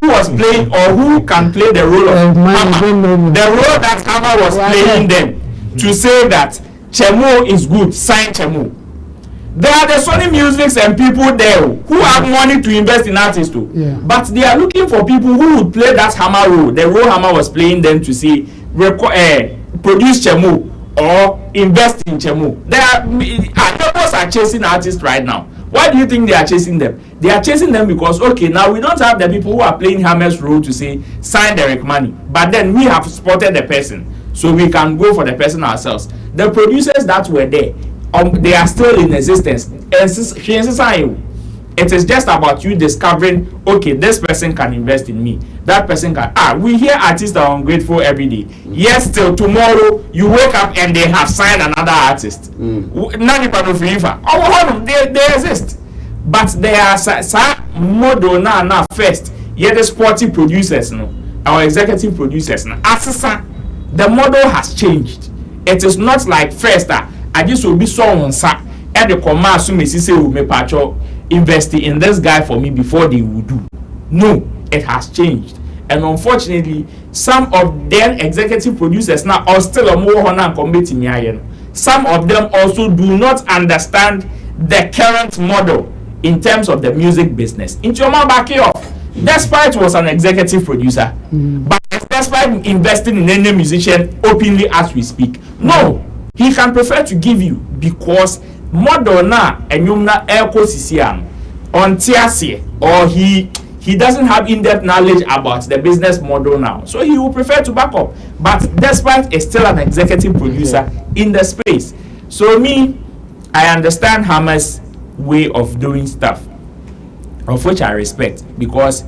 was playing or who can play the role of Hammer. The role that Hammer was playing them to say that Chemo is good, sign Chemo. There are the Sony Musics and people there who have money to invest in artists too. Yeah. But they are looking for people who would play that hammer role. The role Hammer was playing them to say, produce Chemu or invest in Chemu. Artists are chasing artists right now. Why do you think they are chasing them? They are chasing them because, okay, now we don't have the people who are playing Hammer's role to say, sign Derek Money. But then we have spotted the person. So we can go for the person ourselves. The producers that were there, they are still in existence. It is just about you discovering, okay, this person can invest in me. That person can. We hear artists are ungrateful every day. Yes, till tomorrow you wake up and they have signed another artist. They exist. But they are model now first. Yet the sporty producers, our executive producers, the model has changed. It is not like first I just will be so on and the commerce me pacho investing in this guy for me before they would do. No, it has changed. And unfortunately, some of them executive producers now are still a more honor committee. Some of them also do not understand the current model in terms of the music business. Inchoma back off. Despite was an executive producer, but despite investing in any musician openly as we speak, no, he can prefer to give you because model na enyumna elko sisiam on tiasie, or he doesn't have in-depth knowledge about the business model now, so he will prefer to back up. But despite is still an executive producer in the space. So me, I understand Hammer's way of doing stuff, of which I respect, because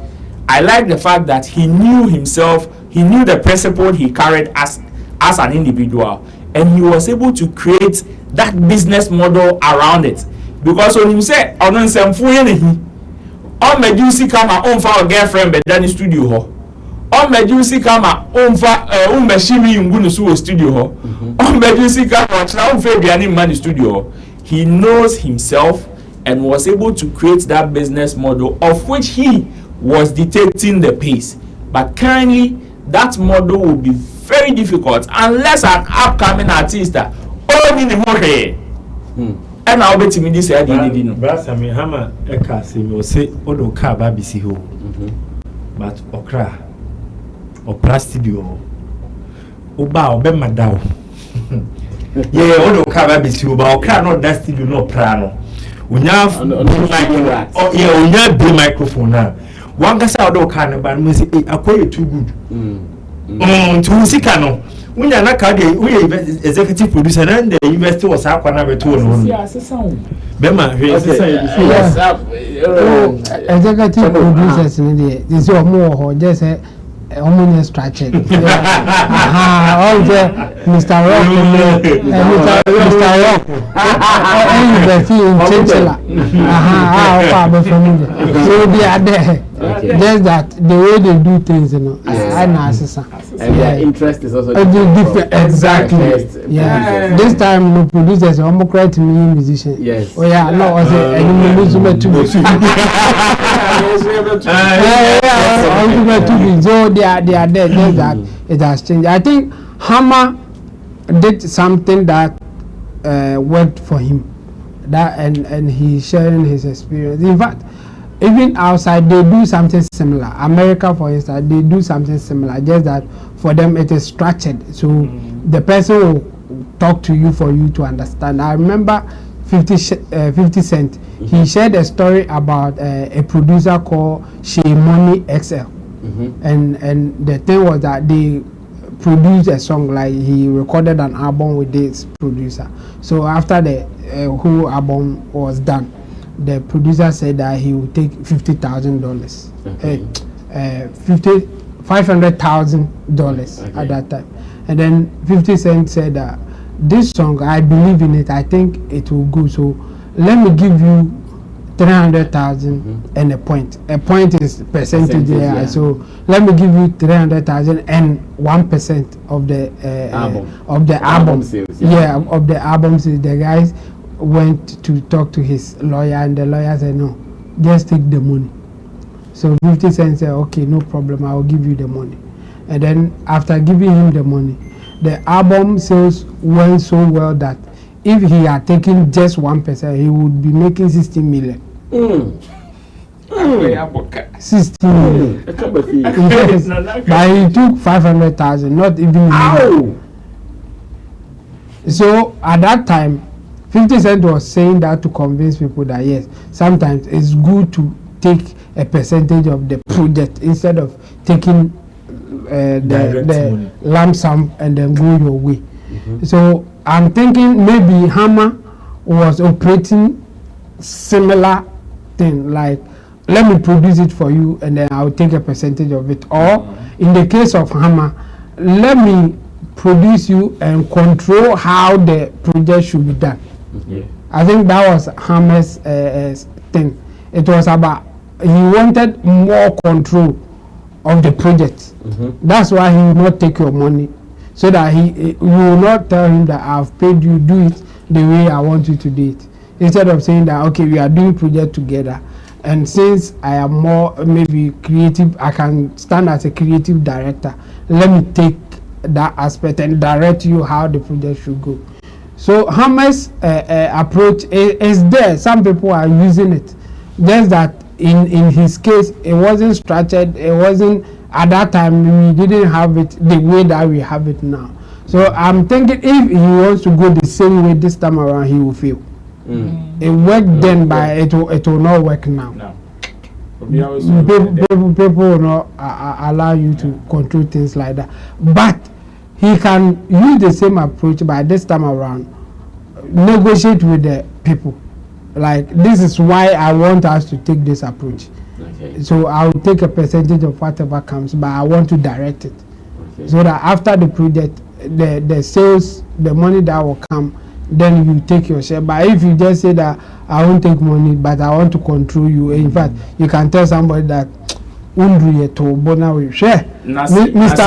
I like the fact that he knew himself, he knew the principle he carried as an individual, and he was able to create that business model around it. Because when you say on some medusi kama onfa girlfriend be dani studio ho, on medusi kama onfa meshimi ngunu su studio ho, on medusi kama chna onfa biani man studio ho. He knows himself and was able to create that business model of which he was dictating the pace. But currently, that model will be very difficult unless an upcoming artist only the more. And I'll bet me this idea. But Sammy Hammer Ekasi will say, Odo Kaba Bisiho, but Okra or Plastidio Oba or Bemadao. Yeah, Odo Kaba Bisiho, but Okra not that studio, no prano. We have the microphone now. One gets out of Canada, but we say, I quite too good. To see Cano. We are not we executive producer and the investor was up on our tour. Bema, yes, executive producers in the this is more just a ominous structure. All the Mr. Rock, Mr. Rock, so they are there. Just that the way they do things, you know, and their interest is also different. Exactly. Yeah. This time, the producers are more creative musicians. Yes. Oh yeah, no, I say, so they are there. Just that it has changed. I think Hammer did something that worked for him. That and he's sharing his experience. In fact, even outside they do something similar. America, for instance, they do something similar. Just that for them it is structured. So the person will talk to you for you to understand. I remember 50 Cent. He shared a story about a producer called Shea Money XL. And the thing was that they produced a song, like he recorded an album with this producer. So after the whole album was done, the producer said that he would take $50,000, $500,000 at that time. And then 50 Cent said that this song, I believe in it, I think it will go. So let me give you 300,000 and a point. A point is percentage. Yeah. So let me give you 300,000 and 1% of the album sales. Yeah, of the album sales. The guys went to talk to his lawyer, and the lawyer said, no, just take the money. So 50 Cent said, okay, no problem, I will give you the money. And then after giving him the money, the album sales went so well that if he had taken just 1%, he would be making 60 million. 60 million. Yes. But he took 500,000, not even. So at that time, 50 Cent was saying that to convince people that yes, sometimes it's good to take a percentage of the project instead of taking the lump sum and then go your way. So I'm thinking maybe Hammer was operating similar thing, like let me produce it for you and then I'll take a percentage of it. Or in the case of Hammer, let me produce you and control how the project should be done. I think that was Hammer's thing. It was about he wanted more control of the project. That's why he will not take your money, so that you will not tell him that I've paid you, do it the way I want you to do it. Instead of saying that okay, we are doing project together, and since I am more maybe creative, I can stand as a creative director. Let me take that aspect and direct you how the project should go. So Hammer's approach is there. Some people are using it. Just that in his case, it wasn't structured. It wasn't at that time. We didn't have it the way that we have it now. So I'm thinking if he wants to go the same way this time around, he will fail. It worked then, but it will not work now. People will not allow you to control things like that. But he can use the same approach, but this time around, negotiate with the people. Like, this is why I want us to take this approach. So I will take a percentage of whatever comes, but I want to direct it. So that after the project, the sales, the money that will come, then you take your share. But if you just say that I won't take money, but I want to control you, in fact, you can tell somebody that Mr.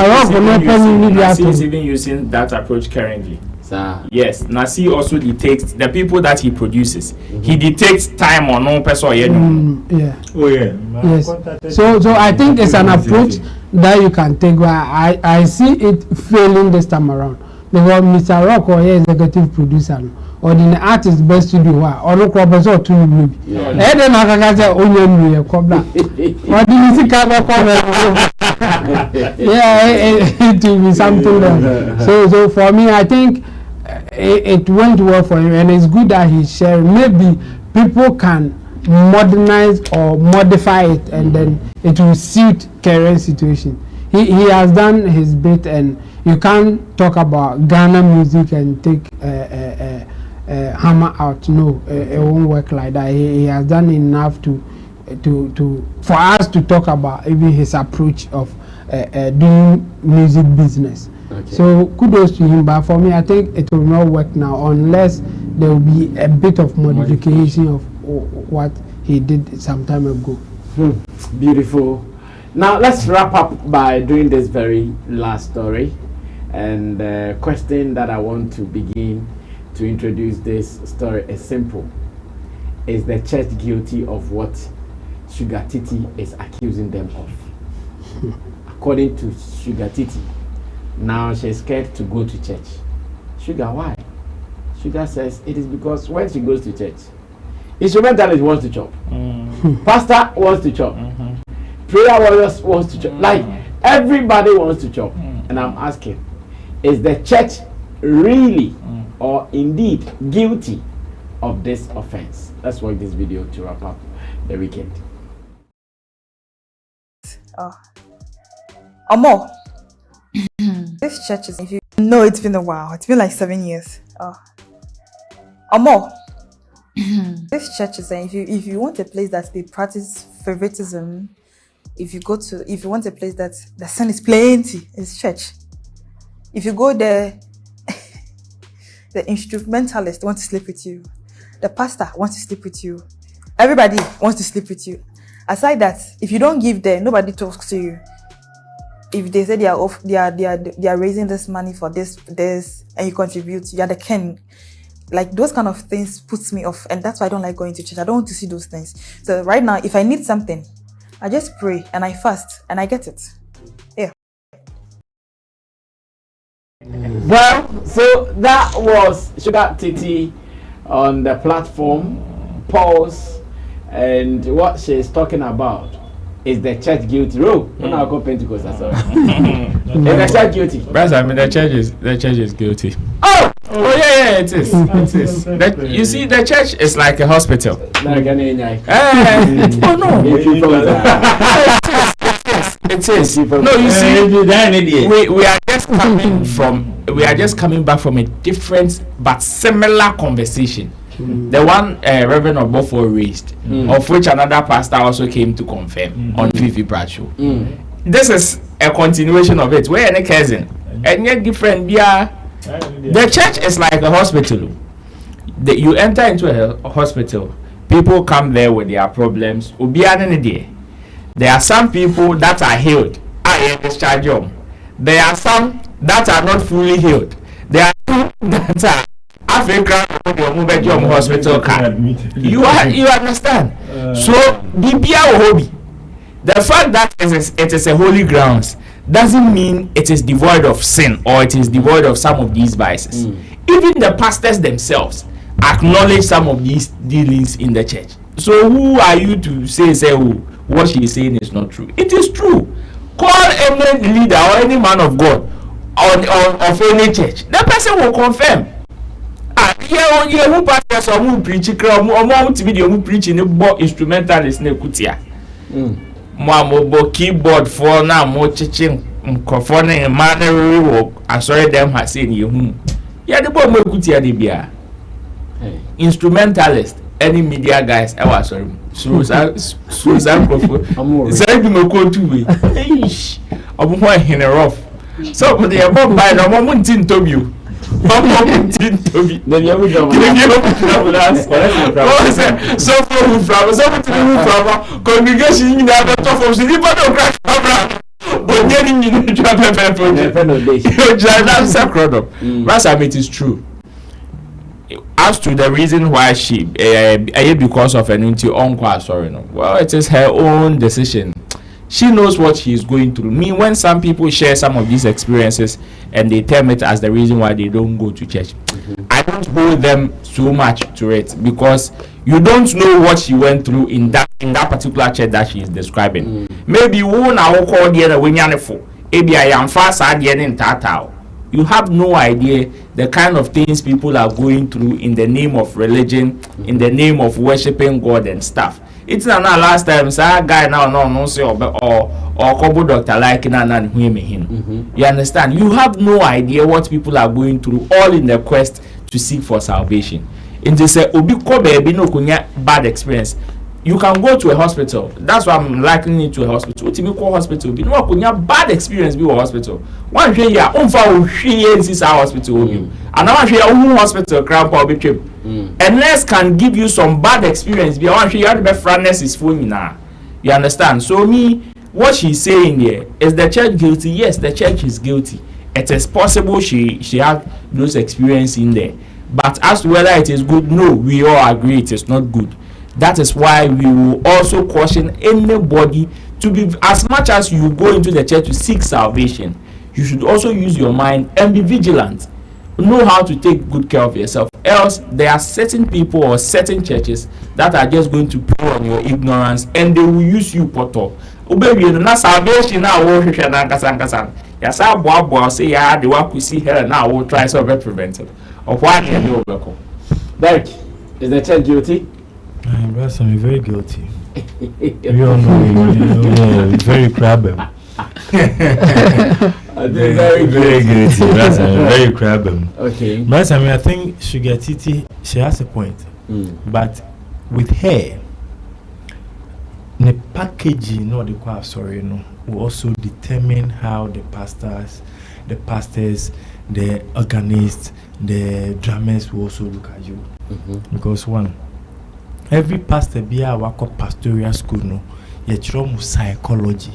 Rock is even using that approach currently. Yes, Nasi also dictates the people that he produces. He dictates time on no person. Yes. So I think it's an approach that you can take. I see it failing this time around because Mr. Rock or executive producer or the artist best studio or no professor to you. Then I can say onion we cobra. What do you think about it will be something else. So for me, I think it went well for him, and it's good that he's sharing. Maybe people can modernize or modify it, and then it will suit current situation. He has done his bit, and you can't talk about Ghana music and take Hammer out. No, it won't work like that. He has done enough to for us to talk about even his approach of doing music business. So kudos to him, but for me I think it will not work now unless there will be a bit of modification of what he did some time ago. Beautiful. Now let's wrap up by doing this very last story, and the question that I want to begin to introduce this story is simple. Is the church guilty of what Sugar Titi is accusing them of? According to Sugar Titi, now she's scared to go to church. Sugar, why? Sugar says it is because when she goes to church, instrumentalist wants to chop, pastor wants to chop, prayer warriors wants to chop, like everybody wants to chop. And I'm asking, is the church really or indeed guilty of this offense? Let's watch this video to wrap up the weekend. Amo, this church is, if you know, it's been a while. It's been like 7 years. Amo, this church is, if you want a place that they practice favoritism, if you want a place that the sun is plenty, it's church. If you go there, the instrumentalist wants to sleep with you, the pastor wants to sleep with you, everybody wants to sleep with you. Aside that, if you don't give there, nobody talks to you. If they say they are raising this money for this, and you contribute, you are the king. Like, those kind of things puts me off, and that's why I don't like going to church. I don't want to see those things. So right now, if I need something, I just pray and I fast and I get it. Yeah. Well, so that was Sugar Titi on the platform, Pulse, and what she's talking about is the church guilty. Oh, we're not going Pentecost. That's all. Is the church guilty? But I mean, the church is guilty. Oh, yeah, it is. It is. You see, the church is like a hospital. Oh no. It is. No, you see, we are just coming back from a different but similar conversation. The one Reverend Obofo raised, of which another pastor also came to confirm on Fifi Bradshaw. This is a continuation of it. We're any cousin, and yet different. Yeah, the church is like a hospital. You enter into a hospital, people come there with their problems. There are some people that are healed. There are some that are not fully healed. There are some that are African hospital card. You understand? So the fact that it is a holy grounds doesn't mean it is devoid of sin or it is devoid of some of these vices. Even the pastors themselves acknowledge some of these dealings in the church. So who are you to say what she is saying is not true? It is true. Call any leader or any man of God of any church. The person will confirm. Who pastors or who preach who preaching instrumentalist keyboard for now more teaching conforming manner and sorry them has seen you. Yeah, the boy kutia de bia. Instrumentalist, any media guys, I was sorry. Susan Crawford. Sorry, be no go to way. I'm going in a rough. So, but they are both by the moment in Tobio. So from congregation in the top of the crack but getting in the it is true. As to the reason why she because of an uncle, sorry, no. Well, it is her own decision. She knows what she is going through. Me, when some people share some of these experiences and they term it as the reason why they don't go to church, I don't hold them so much to it because you don't know what she went through in that particular church that she is describing. Maybe you have no idea the kind of things people are going through in the name of religion, in the name of worshiping God and stuff. It's not last time say guy now no say or couple doctor like him. You understand? You have no idea what people are going through, all in the quest to seek for salvation. And they say obi ko baby no kunya bad experience. You can go to a hospital. That's why I'm likening it to a hospital. What you call hospital? Be no kunya bad experience be a hospital. One day ya unfa inside hospital and now one hospital crowd for be trip. And nurse can give you some bad experience. Be one you have the friendness is for me now. You understand? So me, what she's saying here is the church guilty? Yes, the church is guilty. It is possible she had those experiences in there. But as to whether it is good, no, we all agree it is not good. That is why we will also caution anybody to be, as much as you go into the church to seek salvation, you should also use your mind and be vigilant. Know how to take good care of yourself. Else, there are certain people or certain churches that are just going to prey on your ignorance and they will use you poto. Baby, na salvation now wo hwehwe na nkasa. Ya sa boa say ya de wa kusi hell now will try to prevent it. Of what can you obeko? Derek, is the church guilty? Yes, I'm very guilty. We all know very crabbing. Very guilty. Yes, I'm very crabbing. Okay. But I think Sugar Titi, she has a point. But with her, the packaging, no, the quite sorry, no, will also determine how the pastors, the organists, the drummers will also look at you. Because one, every pastor be a work of pastoral school, no, you try psychology.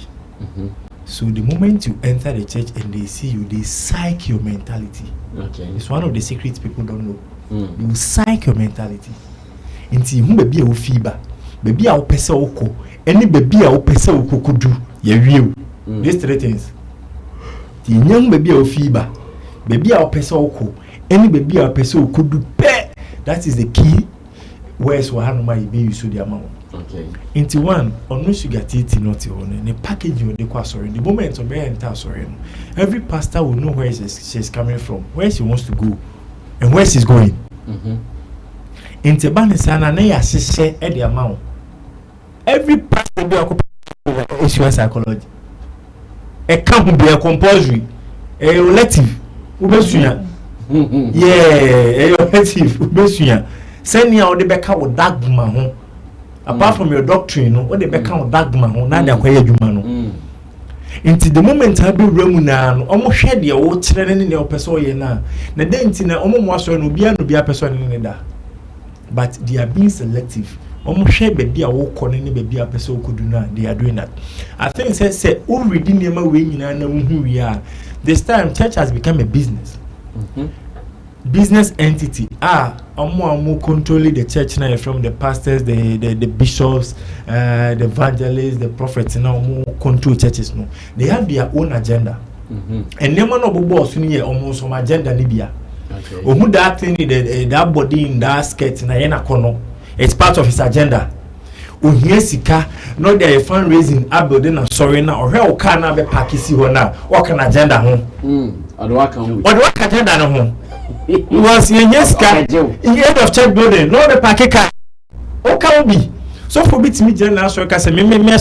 So the moment you enter the church and they see you, they psych your mentality. Okay. It's one of the secrets people don't know. You will psych your mentality. Until you baby a fever, baby a pesa oko, any baby a pesa oko could do. You real. These three things. The young baby a fever, baby our person oko any baby our person could do pay. That is the key words we have no be use the amount. Okay. Into one on no sugar Titi not on the package you the sorry the moment of being sorry. Every pastor will know where she's coming from, where she wants to go, and where she's going. Into Banisana Naya share at the amount. Every pastor will be occupied issue psychology. A camp will be a compulsory, a elective, Ubesuya. Yeah, a elective, Ubesuya. Send me out the back with dogma home. Apart from your doctrine, what the back with dogma home, not the quiet human. Into the moment I be Romuna, almost shed your old children in your person now. The dentina almost will be a person in that. But they are being selective. Almost share baby a walk on any baby a person could do not. They are doing that. I think say all reading them away in who we are. This time church has become a business. Business entity. More controlling the church now from the pastors, the bishops, the evangelists, the prophets now more control churches no. They have their own agenda. And no man of boss near almost some agenda Libya. Who that thing that body in that skirt na yena kono. It's part of his agenda. Sika, not the fundraising building and sorry now, or how can I be Pakisi or now? What can agenda home? Or what agenda home? Was in Yeska in the end of church building, not the Pakika. Oh, can be. So for bits me general so ka se me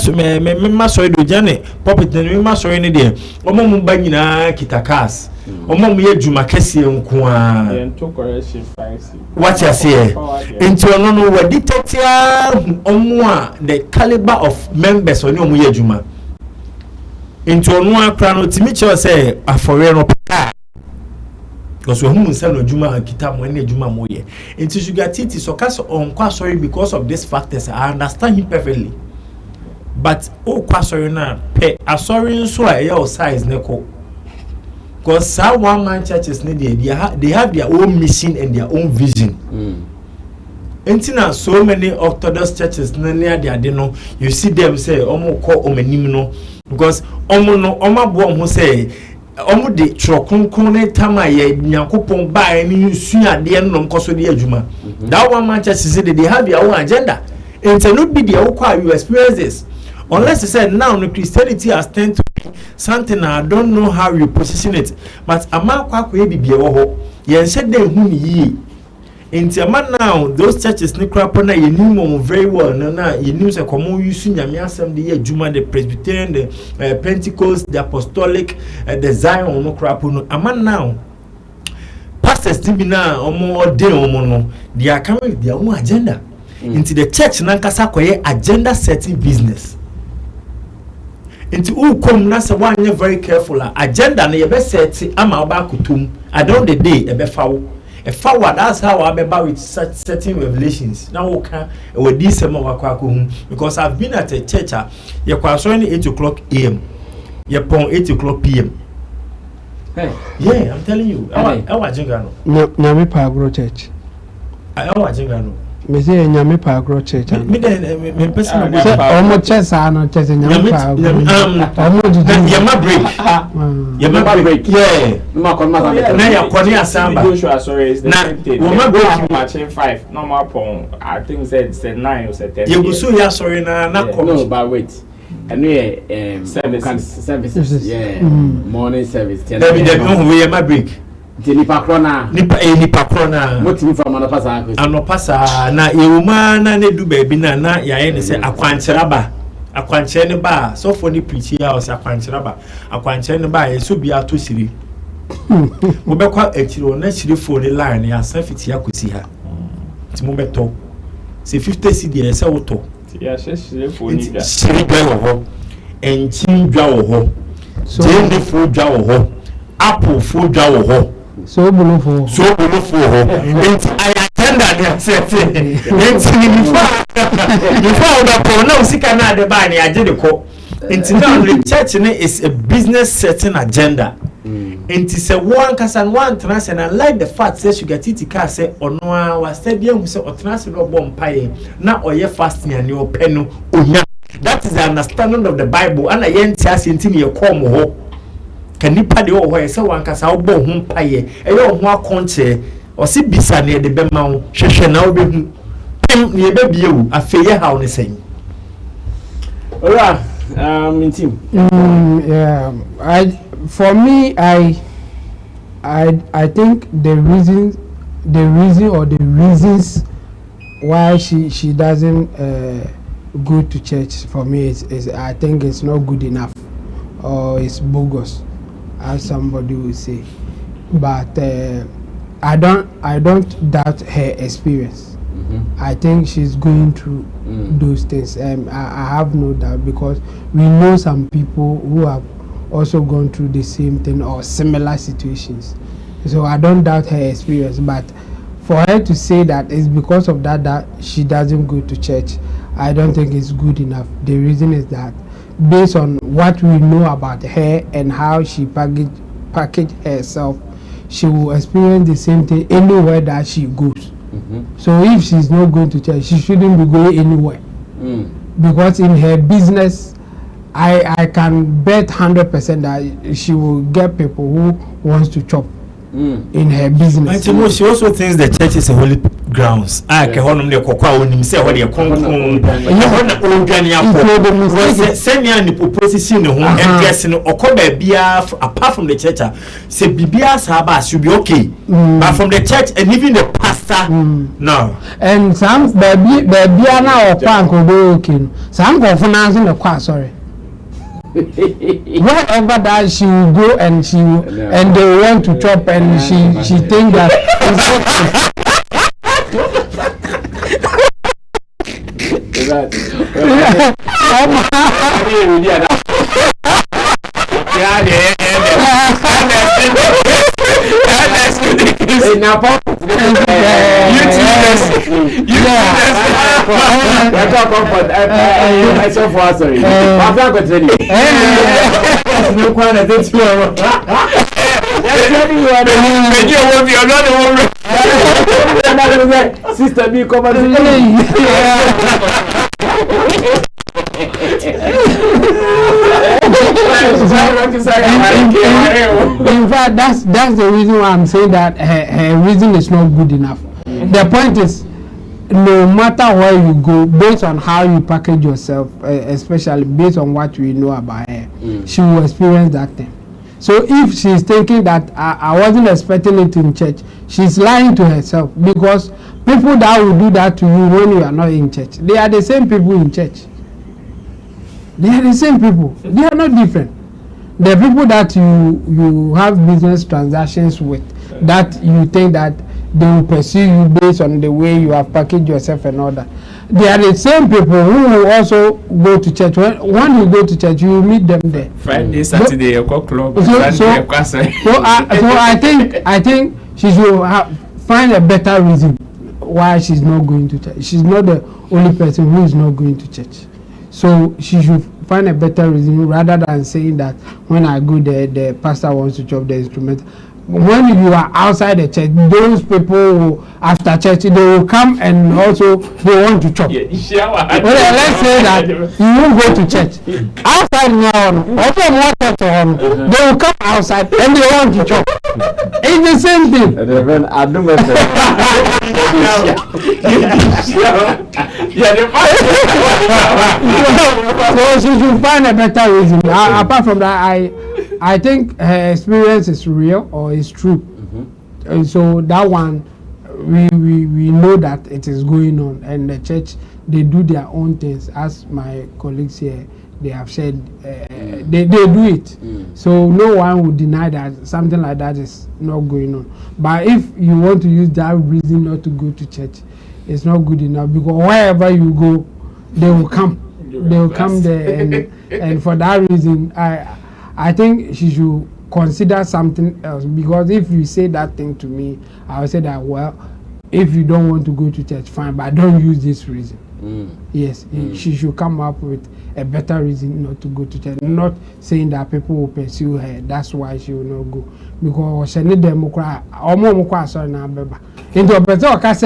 so do jane puppet na me so any there omo ba nyina kitakas omo ye djuma kese nko a to correction 5C what you say into no we dictator omo a the caliber of members oni omo ye djuma into no akra no timi che say afore no pa because we human say no djuma kita mo na djuma mo ye into sugar Titi so cast on kwa sorry because of these factors. I understand him perfectly, but kwa sorry na pe sorry so your size neko because one man churches they have their own mission and their own vision. Entina so many Orthodox churches near their know you see them say omo call omenim no because omo no omo bo ho say omo de trokunkun ne tamaye nyankopon ba ni suade no nkoso de adwuma. That one man church say they have their own agenda. It cannot be their own you experience this unless you say now no Christianity has tend to be something I don't know how you position it, but amakwa ko bibie wo ho yen said dem hu yi. Inti man now those churches ni crap na you knew very well na you knew say common use nyame asem de adwuma, the Presbyterian, the Pentecost, the Apostolic, the Zion no crap no aman now pastors tibi na omo dey omo no they are coming with their own agenda. Into the church na nkasa koye agenda setting business. Into who come na say one very careful agenda na ye be set ama oba kutum at the end of the day e be fawo. A forward, that's how I'm about with such certain revelations. Now, okay, with this because I've been at a church, you're quite 8 o'clock a.m., you're 8 o'clock p.m. Hey. Yeah, I'm telling you. I watch Jingano. Nyame Pagro Church. I watch Jingano. Me say Nyame Pagro Church. Me person omo chesa no chesa Nyame Pagro. Yama break. Yama break. Yeah. Na ya kwani asamba. Sorry, is the same thing. Woman break matching 5. No more pon. I think said 9 or 10. You go so ya sorry na no, but wait. And services. Yeah. Morning service. There be no we Yama break. Nipa krona motimi from anopasa na ewuma na ne du ba bi na ya ne se akwankyeraba akwankyere ne ba so for ni preach ya o se akwankyere ne ba ye so bia to siri mo be kwa ekiro na siri for the line ya safety akosi ha ti mo beto se 50 cd se woto ya siri for ni ga siri gba wo ho enchin dwa wo ho so de fo dwa wo ho apple fo dwa wo ho so bulufo ho enti ayatenda ne sete enti before the pro na usika na de ba ni aje de ko enti now the church is a business setting agenda enti se one kasan one transcend like the fact says you get Titi car say ono wa stadium say otrans no bom paye na oye fasting ani openu onya. That is the understanding of the Bible and I yenti asenti ne come ho. can you pad your way so one cast out bone paye a young more conche or see bisa near the bemau shesha now be near baby you a fair how the same. Alright, in team. Yeah, for me, I think the reasons why she doesn't go to church for me is I think it's not good enough or it's bogus, as somebody will say. But I don't doubt her experience. I think she's going through those things. I have no doubt because we know some people who have also gone through the same thing or similar situations. So I don't doubt her experience, but for her to say that it's because of that she doesn't go to church, I don't think it's good enough. The reason is that based on what we know about her and how she package herself, she will experience the same thing anywhere that she goes. So if she's not going to church, she shouldn't be going anywhere. Because in her business, I can bet 100% that she will get people who wants to chop in her business. She also thinks the church is a holy grounds. I can hold them the cocoa when him say what they come send me the proposition and guessing or come apart from the church. Say Bibia Sabbath should be okay. But from the church and even the pastor, no. And some baby now or punk will be okay. Some go financing the car, sorry. Wherever that she will go and she will, and they want to chop and she think that Sister B, come on. In fact, that's the reason why I'm saying that her reason is not good enough. The point is, no matter where you go, based on how you package yourself, especially based on what we know about her, she will experience that thing. So if she's thinking that I wasn't expecting it in church, she's lying to herself, because people that will do that to you when you are not in church, they are the same people in church. They are the same people. They are not different. The people that you have business transactions with, that you think that they will pursue you based on the way you have packaged yourself and all that. They are the same people who will also go to church. When you go to church, you will meet them there. Friday, Saturday, club. So I think she should find a better reason why she's not going to church. She's not the only person who is not going to church. So she should find a better reason rather than saying that when I go there, the pastor wants to chop the instrument. When you are outside the church, those people who, after church, they will come and also they want to chop. Let's say that you won't go to church. Outside now, they will come outside and they want to chop. It's the same thing. So she should find a better reason. Apart from that, I think her experience is real or is true. And so that one, we know that it is going on, and the church, they do their own things, as my colleagues here, they have said, they do it. So no one would deny that something like that is not going on. But if you want to use that reason not to go to church, it's not good enough, because wherever you go, they will come. They will come there, and for that reason, I think she should consider something else, because if you say that thing to me, I will say that, well, if you don't want to go to church, fine, but don't use this reason. Yes, she should come up with a better reason not to go to church, not saying that people will pursue her, that's why she will not go. Because she need them into a better case,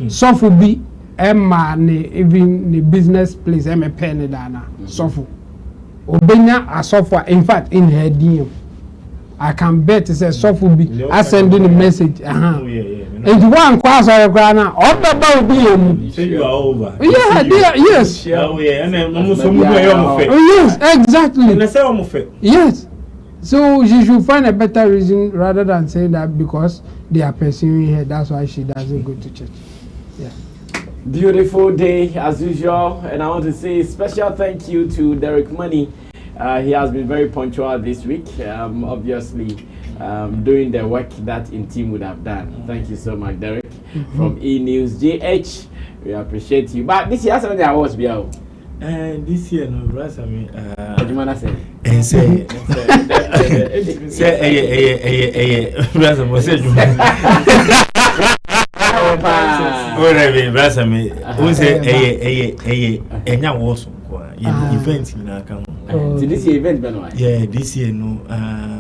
so be Emma, even the business place, Emma Penny Dana, so Obenya a software, in fact, in her DM. I can bet it's a soft will be. I sending a message. And one class I ran out. All about be. So you are over. Yeah, yes. Yes, exactly. Yes. So she should find a better reason rather than saying that because they are pursuing her, that's why she doesn't go to church. Yeah. Beautiful day as usual, and I want to say special thank you to Derek Money. He has been very punctual this week, obviously doing the work that in team would have done. Thank you so much, Derek, from E News GH. We appreciate you. But this year, something I was behind. This year, no, brother, Sammy. Say, brother, brother, me. Who say, event in our country. This year, event, Benoit. Yeah, this year, no,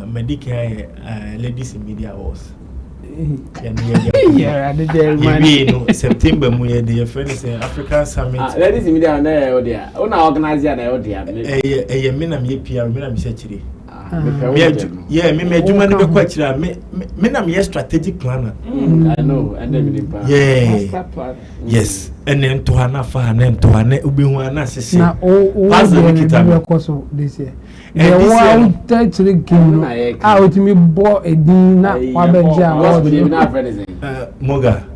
Medicare, ladies in media awards. Yeah, September, we had the friends in African Summit. Ladies in media, no, dear. Oh, now organize your idea. A minimum PR, minimum century. Yeah, me do money quite. I'm a strategic planner. I know, and then yeah. Yes, and then to Hanafa and then to Hane Ubiwana. Now, pass the course of this year. And one territory came out to me, bought a dinner. Moga,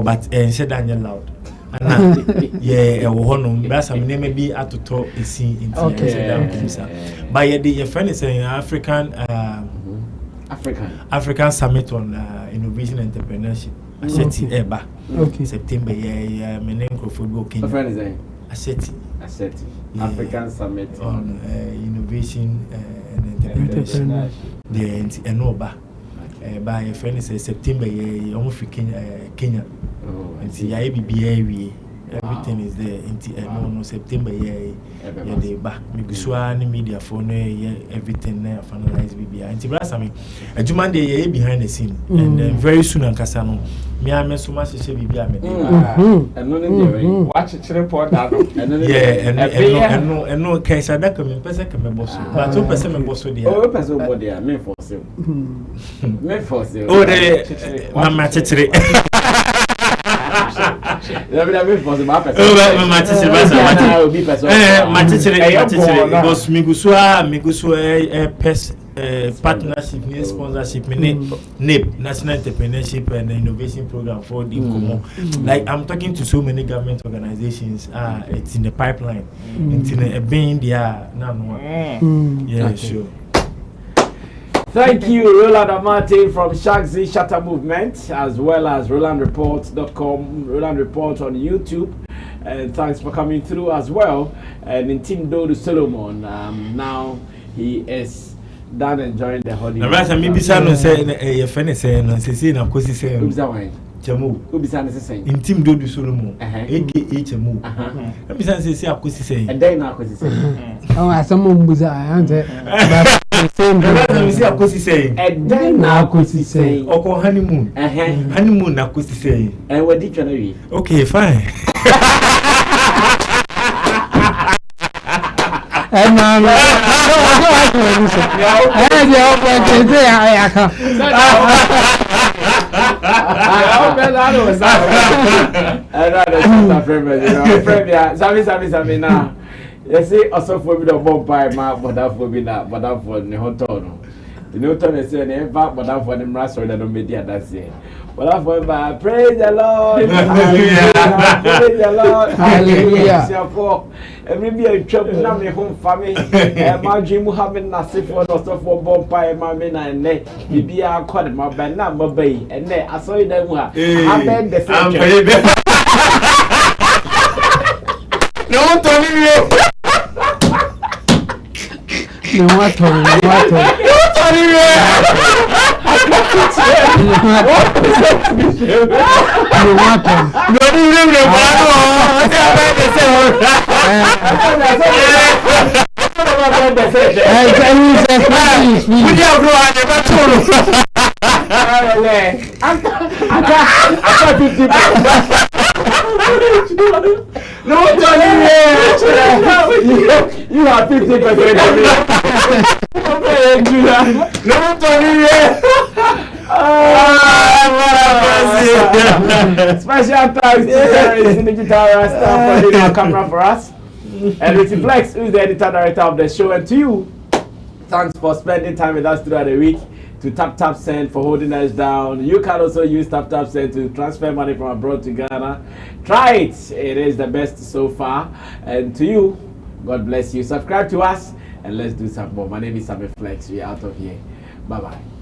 but and said Daniel loud. Yeah, a woman, that's a name be at to talk a scene in by your friend is an African Summit on Innovation Entrepreneurship. I said Eba. Okay. September, yeah, my name for football king. My friend is a Asset. African Summit on Innovation and Entrepreneurship. The Enoba. By a friend is September, yeah, almost Kenya. And see, everything is there in September, yeah, they back. Maybe media phone, everything there, finalize BBI. And Tibrasami, a Juman day behind the scene, and very soon, and Casano, me, I met so much to say BBI. And watch it report that. And no case, I recommend person can be boss, but 2% boss with the other person body, me for sale. Me for sale. Oh, they Mamma Titri. Partnership, sponsorship, NIP, National Entrepreneurship and Innovation Program for the like I'm talking to so many government organizations. It's in the pipeline. It's in a being there now. Yeah, sure. Thank you, Roland Amate from Shagzi Shutter Movement, as well as RolandReport.com, Roland Report on YouTube. And thanks for coming through as well. And in Team Dodo Solomon, now he is done enjoying the holiday. Maybe someone saying a friend saying, "See, I'm going to say, Chamu, who be saying, in Team Dodo Solomon, aka Chamu. Let me say, I'm going to say, and then I'm going to say, oh, someone was saying, and then now could say, or honeymoon, honeymoon, now could say, and what did you know? Okay, fine. And Sammy now. You see, also for me the bomb by my but for me that but for the hotel. The new turn is saying in fact but for the master that don't media that's it. But for praise the Lord. Praise the Lord. Hallelujah. Every be a chop na me home family. My dream Muhammad Nasif was also for bomb by my men and neck. Be a call my band number bay and then I saw them who are I'm the same. No, Tony. No, what? No, Tony, you are 50% of me. No, Tony, special thanks to the digital staff for doing our camera for us. And Richie Flex, who is the editor director of the show, and to you, thanks for spending time with us throughout the week. To Tap Send for holding us down. You can also use Tap Send to transfer money from abroad to Ghana. Try it. It is the best so far. And to you, God bless you. Subscribe to us and let's do some more. My name is Sammy Flex. We are out of here. Bye-bye.